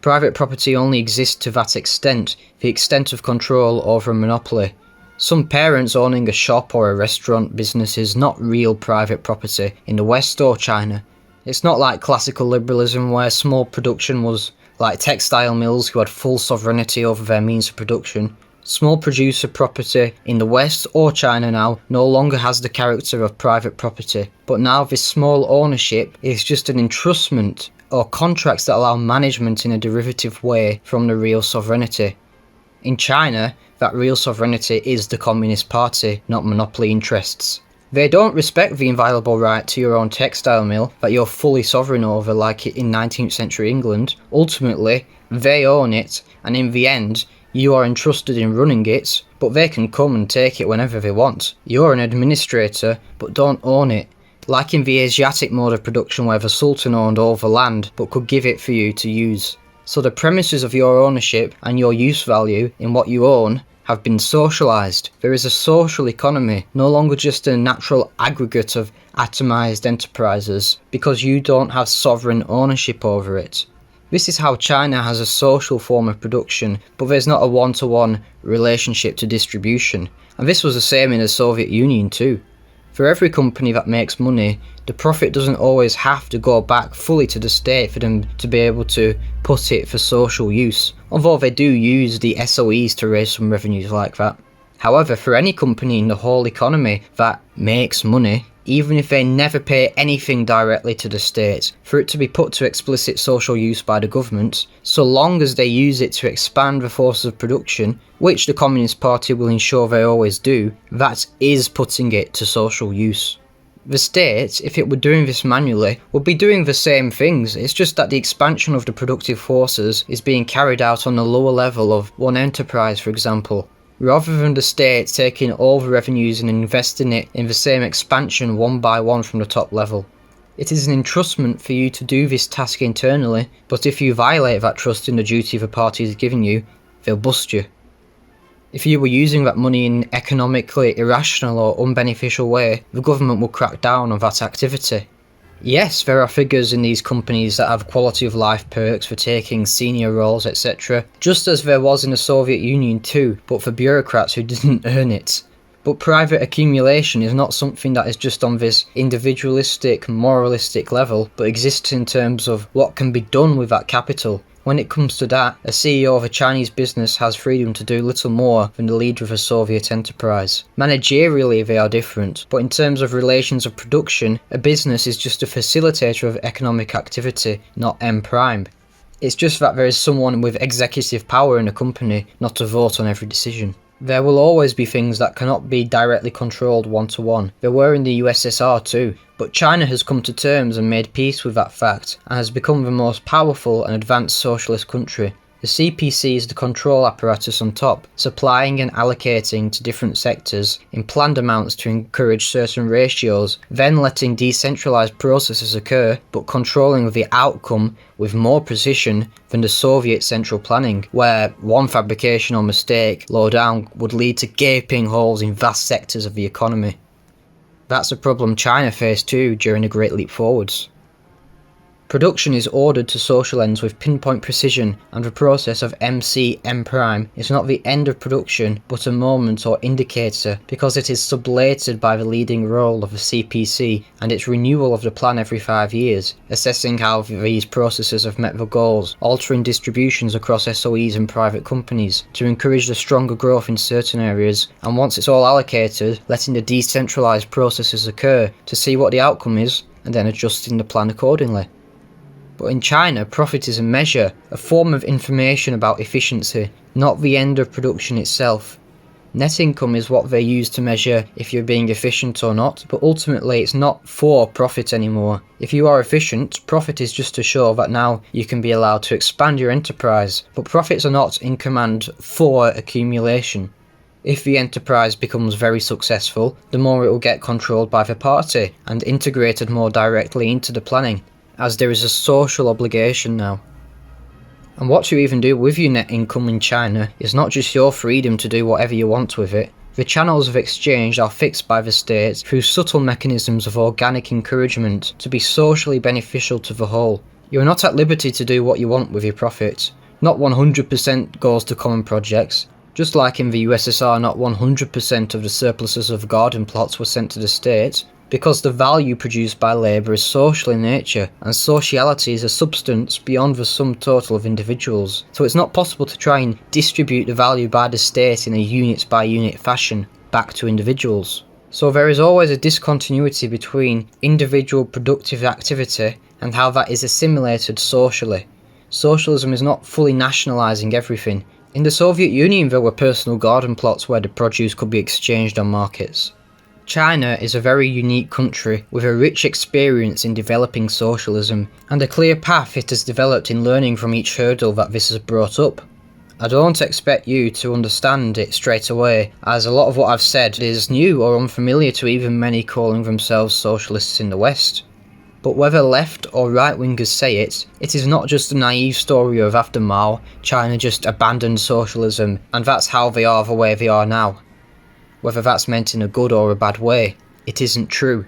Private property only exists to that extent, the extent of control over a monopoly. Some parents owning a shop or a restaurant business is not real private property in the West or China. It's not like classical liberalism where small production was like textile mills who had full sovereignty over their means of production. Small producer property in the West or China now no longer has the character of private property, but now this small ownership is just an entrustment or contracts that allow management in a derivative way from the real sovereignty. In China, that real sovereignty is the Communist Party, not monopoly interests. They don't respect the inviolable right to your own textile mill that you're fully sovereign over like in 19th century England. Ultimately, they own it, and in the end, you are entrusted in running it, but they can come and take it whenever they want. You're an administrator, but don't own it. Like in the Asiatic mode of production where the Sultan owned all the land, but could give it for you to use. So the premises of your ownership and your use value in what you own have been socialised. There is a social economy, no longer just a natural aggregate of atomised enterprises, because you don't have sovereign ownership over it. This is how China has a social form of production, but there's not a one-to-one relationship to distribution. And this was the same in the Soviet Union too. For every company that makes money, the profit doesn't always have to go back fully to the state for them to be able to put it for social use, although they do use the SOEs to raise some revenues like that. However, for any company in the whole economy that makes money, even if they never pay anything directly to the state, for it to be put to explicit social use by the government, so long as they use it to expand the forces of production, which the Communist Party will ensure they always do, that is putting it to social use. The state, if it were doing this manually, would be doing the same things, it's just that the expansion of the productive forces is being carried out on the lower level of one enterprise, for example, rather than the state taking all the revenues and investing it in the same expansion one by one from the top level. It is an entrustment for you to do this task internally, but if you violate that trust in the duty the party is giving you, they'll bust you. If you were using that money in an economically irrational or unbeneficial way, the government will crack down on that activity. Yes, there are figures in these companies that have quality of life perks for taking senior roles, etc., just as there was in the Soviet Union too, but for bureaucrats who didn't earn it. But private accumulation is not something that is just on this individualistic, moralistic level, but exists in terms of what can be done with that capital. When it comes to that, a CEO of a Chinese business has freedom to do little more than the leader of a Soviet enterprise. Managerially they are different, but in terms of relations of production, a business is just a facilitator of economic activity, not M prime. It's just that there is someone with executive power in a company, not to vote on every decision. There will always be things that cannot be directly controlled one-to-one. There were in the USSR too, but China has come to terms and made peace with that fact, and has become the most powerful and advanced socialist country. The CPC is the control apparatus on top, supplying and allocating to different sectors in planned amounts to encourage certain ratios, then letting decentralised processes occur, but controlling the outcome with more precision than the Soviet central planning, where one fabrication or mistake low down would lead to gaping holes in vast sectors of the economy. That's a problem China faced too during the Great Leap Forwards. Production is ordered to social ends with pinpoint precision, and the process of MC M' is not the end of production but a moment or indicator, because it is sublated by the leading role of the CPC and its renewal of the plan every 5 years, assessing how these processes have met the goals, altering distributions across SOEs and private companies to encourage the stronger growth in certain areas, and once it's all allocated, letting the decentralised processes occur to see what the outcome is and then adjusting the plan accordingly. But in China, profit is a measure, a form of information about efficiency, not the end of production itself. Net income is what they use to measure if you're being efficient or not, but ultimately it's not for profit anymore. If you are efficient, profit is just to show that now you can be allowed to expand your enterprise, but profits are not in command for accumulation. If the enterprise becomes very successful, the more it will get controlled by the party and integrated more directly into the planning, as there is a social obligation now. And what you even do with your net income in China is not just your freedom to do whatever you want with it. The channels of exchange are fixed by the state through subtle mechanisms of organic encouragement to be socially beneficial to the whole. You are not at liberty to do what you want with your profits. Not 100% goes to common projects. Just like in the USSR, not 100% of the surpluses of garden plots were sent to the state. because the value produced by labour is social in nature, and sociality is a substance beyond the sum total of individuals, so it's not possible to try and distribute the value by the state in a unit by unit fashion back to individuals. So there is always a discontinuity between individual productive activity and how that is assimilated socially. Socialism is not fully nationalising everything. In the Soviet Union there were personal garden plots where the produce could be exchanged on markets. China is a very unique country with a rich experience in developing socialism, and a clear path it has developed in learning from each hurdle that this has brought up. I don't expect you to understand it straight away, as a lot of what I've said is new or unfamiliar to even many calling themselves socialists in the West. But whether left or right-wingers say it, it is not just a naive story of after Mao, China just abandoned socialism, and that's how they are the way they are now. Whether that's meant in a good or a bad way, it isn't true.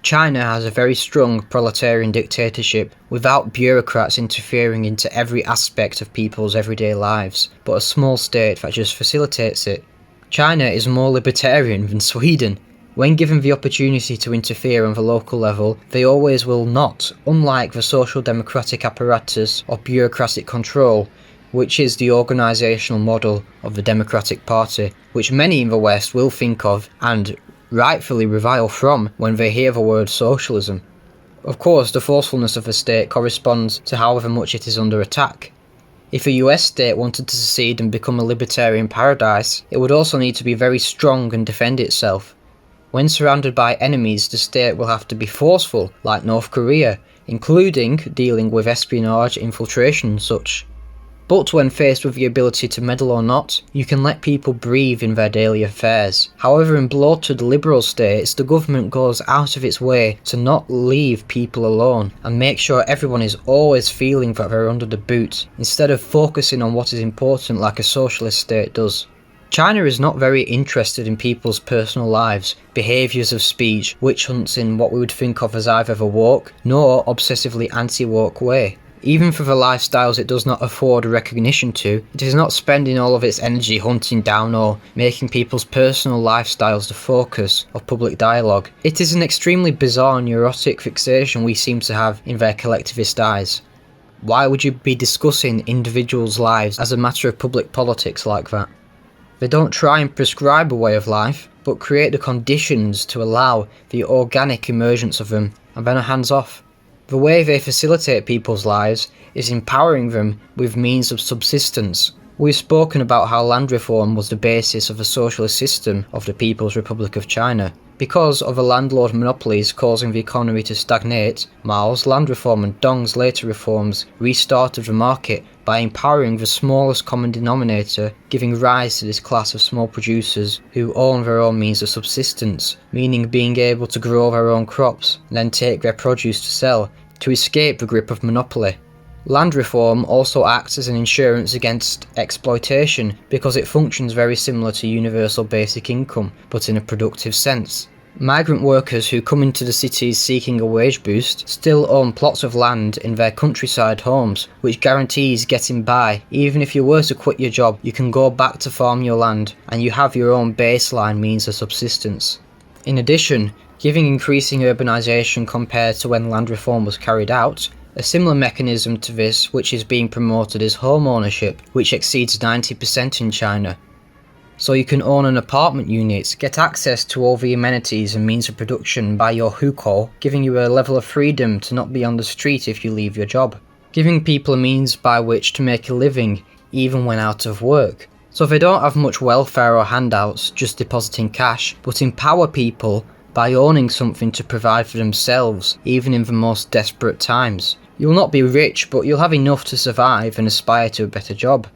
China has a very strong proletarian dictatorship without bureaucrats interfering into every aspect of people's everyday lives, but a small state that just facilitates it. China is more libertarian than Sweden. When given the opportunity to interfere on the local level, they always will not, unlike the social democratic apparatus or bureaucratic control, which is the organisational model of the Democratic Party, which many in the West will think of and rightfully revile from when they hear the word socialism. Of course, the forcefulness of the state corresponds to however much it is under attack. If a US state wanted to secede and become a libertarian paradise, it would also need to be very strong and defend itself. When surrounded by enemies, the state will have to be forceful, like North Korea, including dealing with espionage, infiltration and such. But when faced with the ability to meddle or not, you can let people breathe in their daily affairs. However, in bloated liberal states, the government goes out of its way to not leave people alone and make sure everyone is always feeling that they're under the boot, instead of focusing on what is important like a socialist state does. China is not very interested in people's personal lives, behaviours of speech, witch hunts in what we would think of as either the woke, nor obsessively anti-woke way. Even for the lifestyles it does not afford recognition to, it is not spending all of its energy hunting down or making people's personal lifestyles the focus of public dialogue. It is an extremely bizarre neurotic fixation we seem to have in their collectivist eyes. Why would you be discussing individuals' lives as a matter of public politics like that? They don't try and prescribe a way of life, but create the conditions to allow the organic emergence of them, and then are hands off. The way they facilitate people's lives is empowering them with means of subsistence. We've spoken about how land reform was the basis of the socialist system of the People's Republic of China. Because of the landlord monopolies causing the economy to stagnate, Mao's land reform and Deng's later reforms restarted the market by empowering the smallest common denominator, giving rise to this class of small producers who own their own means of subsistence, meaning being able to grow their own crops and then take their produce to sell, to escape the grip of monopoly. Land reform also acts as an insurance against exploitation because it functions very similar to universal basic income, but in a productive sense. Migrant workers who come into the cities seeking a wage boost still own plots of land in their countryside homes, which guarantees getting by. Even if you were to quit your job, you can go back to farm your land and you have your own baseline means of subsistence. In addition, giving increasing urbanisation compared to when land reform was carried out, a similar mechanism to this which is being promoted is home ownership, which exceeds 90% in China. So you can own an apartment unit, get access to all the amenities and means of production by your hukou, giving you a level of freedom to not be on the street if you leave your job. Giving people a means by which to make a living, even when out of work. So they don't have much welfare or handouts, just depositing cash, but empower people by owning something to provide for themselves, even in the most desperate times. You'll not be rich, but you'll have enough to survive and aspire to a better job.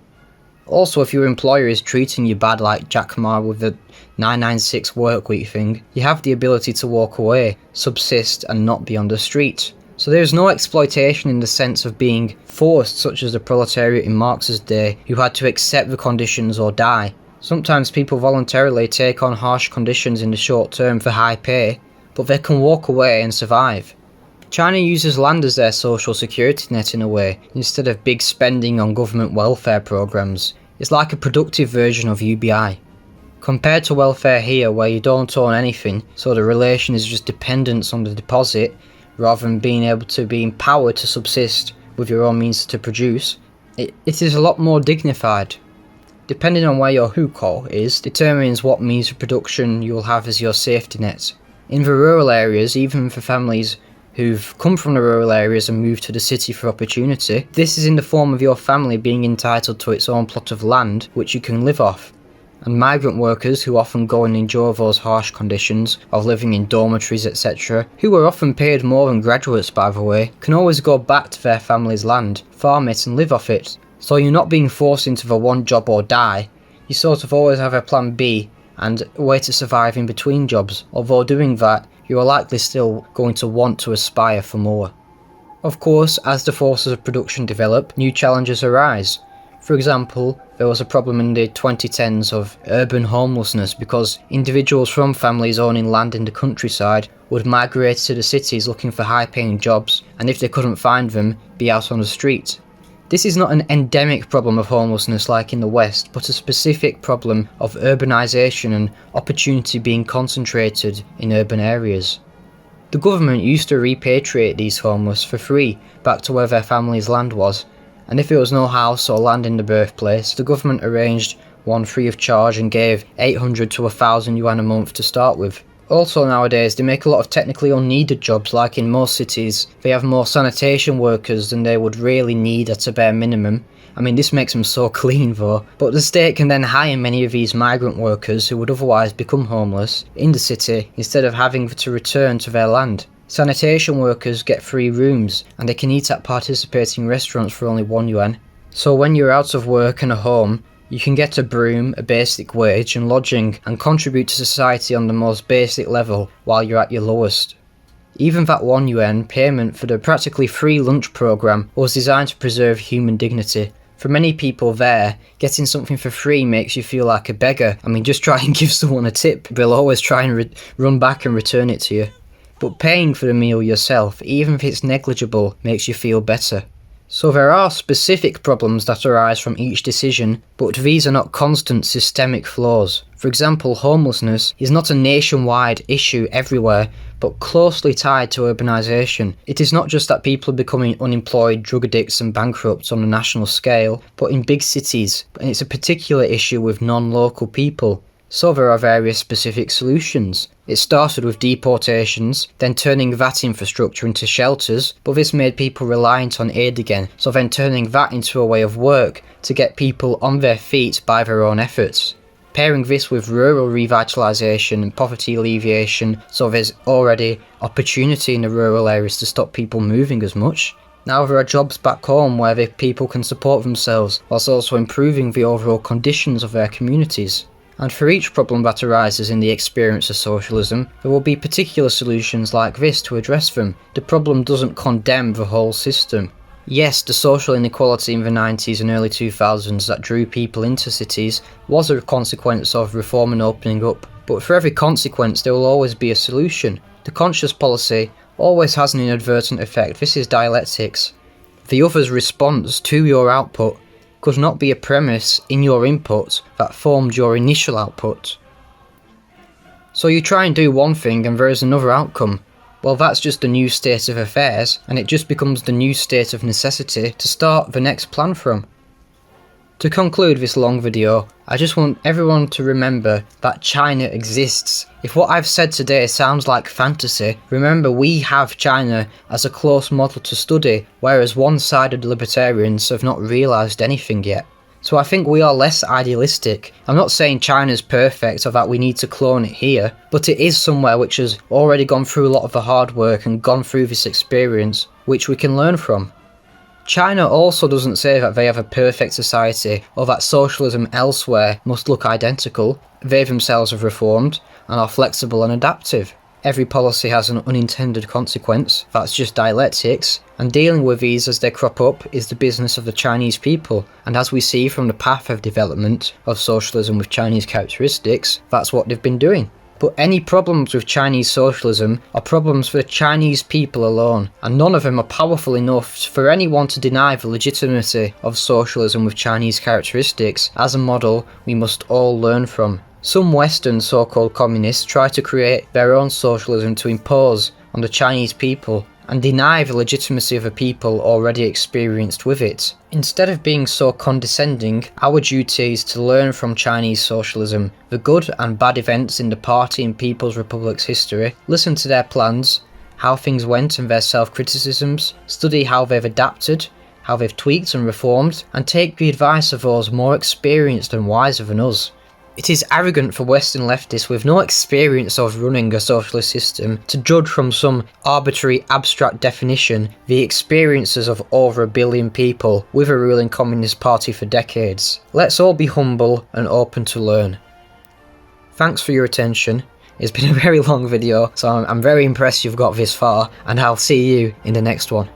Also, if your employer is treating you bad like Jack Ma with the 996 work week thing, you have the ability to walk away, subsist and not be on the street. So there is no exploitation in the sense of being forced, such as the proletariat in Marx's day, who had to accept the conditions or die. Sometimes people voluntarily take on harsh conditions in the short term for high pay, but they can walk away and survive. China uses land as their social security net in a way, instead of big spending on government welfare programs. It's like a productive version of UBI. Compared to welfare here, where you don't own anything, so the relation is just dependence on the deposit, rather than being able to be empowered to subsist with your own means to produce, it is a lot more dignified. Depending on where your hukou is, determines what means of production you'll have as your safety net. In the rural areas, even for families who've come from the rural areas and moved to the city for opportunity, this is in the form of your family being entitled to its own plot of land which you can live off. And migrant workers, who often go and endure those harsh conditions of living in dormitories, etc., who are often paid more than graduates by the way, can always go back to their family's land, farm it and live off it. So you're not being forced into the one job or die, you sort of always have a plan B and a way to survive in between jobs, although doing that you are likely still going to want to aspire for more. Of course, as the forces of production develop, new challenges arise. For example, there was a problem in the 2010s of urban homelessness because individuals from families owning land in the countryside would migrate to the cities looking for high-paying jobs, and if they couldn't find them, be out on the street. This is not an endemic problem of homelessness like in the West, but a specific problem of urbanisation and opportunity being concentrated in urban areas. The government used to repatriate these homeless for free back to where their family's land was, and if there was no house or land in the birthplace, the government arranged one free of charge and gave 800 to 1,000 yuan a month to start with. Also nowadays, they make a lot of technically unneeded jobs, like in most cities, they have more sanitation workers than they would really need at a bare minimum. I mean, this makes them so clean though, but the state can then hire many of these migrant workers who would otherwise become homeless in the city instead of having to return to their land. Sanitation workers get free rooms, and they can eat at participating restaurants for only 1 yuan. So when you're out of work and a home, you can get a broom, a basic wage and lodging, and contribute to society on the most basic level while you're at your lowest. Even that 1 yuan payment for the practically free lunch program was designed to preserve human dignity. For many people there, getting something for free makes you feel like a beggar. I mean, just try and give someone a tip, they'll always try and run back and return it to you. But paying for the meal yourself, even if it's negligible, makes you feel better. So there are specific problems that arise from each decision, but these are not constant systemic flaws. For example, homelessness is not a nationwide issue everywhere, but closely tied to urbanisation. It is not just that people are becoming unemployed, drug addicts and bankrupt on a national scale, but in big cities, and it's a particular issue with non-local people. So there are various specific solutions. It started with deportations, then turning that infrastructure into shelters, but this made people reliant on aid again, so then turning that into a way of work to get people on their feet by their own efforts. Pairing this with rural revitalisation and poverty alleviation, so there's already opportunity in the rural areas to stop people moving as much. Now there are jobs back home where the people can support themselves, whilst also improving the overall conditions of their communities. And for each problem that arises in the experience of socialism, there will be particular solutions like this to address them. The problem doesn't condemn the whole system. Yes, the social inequality in the 90s and early 2000s that drew people into cities was a consequence of reform and opening up, but for every consequence there will always be a solution. The conscious policy always has an inadvertent effect. This is dialectics. The other's response to your output could not be a premise in your input that formed your initial output. So you try and do one thing and there is another outcome. Well, that's just a new state of affairs, and it just becomes the new state of necessity to start the next plan from. To conclude this long video, I just want everyone to remember that China exists. If what I've said today sounds like fantasy, remember we have China as a close model to study, whereas one-sided libertarians have not realised anything yet. So I think we are less idealistic. I'm not saying China's perfect or that we need to clone it here, but it is somewhere which has already gone through a lot of the hard work and gone through this experience, which we can learn from. China also doesn't say that they have a perfect society or that socialism elsewhere must look identical. They themselves have reformed and are flexible and adaptive. Every policy has an unintended consequence, that's just dialectics, and dealing with these as they crop up is the business of the Chinese people, and as we see from the path of development of socialism with Chinese characteristics, that's what they've been doing. But any problems with Chinese socialism are problems for the Chinese people alone, and none of them are powerful enough for anyone to deny the legitimacy of socialism with Chinese characteristics as a model we must all learn from. Some Western so-called communists try to create their own socialism to impose on the Chinese people and deny the legitimacy of a people already experienced with it. Instead of being so condescending, our duty is to learn from Chinese socialism, the good and bad events in the party and People's Republic's history, listen to their plans, how things went and their self-criticisms, study how they've adapted, how they've tweaked and reformed, and take the advice of those more experienced and wiser than us. It is arrogant for Western leftists with no experience of running a socialist system to judge from some arbitrary abstract definition the experiences of over 1 billion people with a ruling Communist Party for decades. Let's all be humble and open to learn. Thanks for your attention. It's been a very long video, so I'm very impressed you've got this far, and I'll see you in the next one.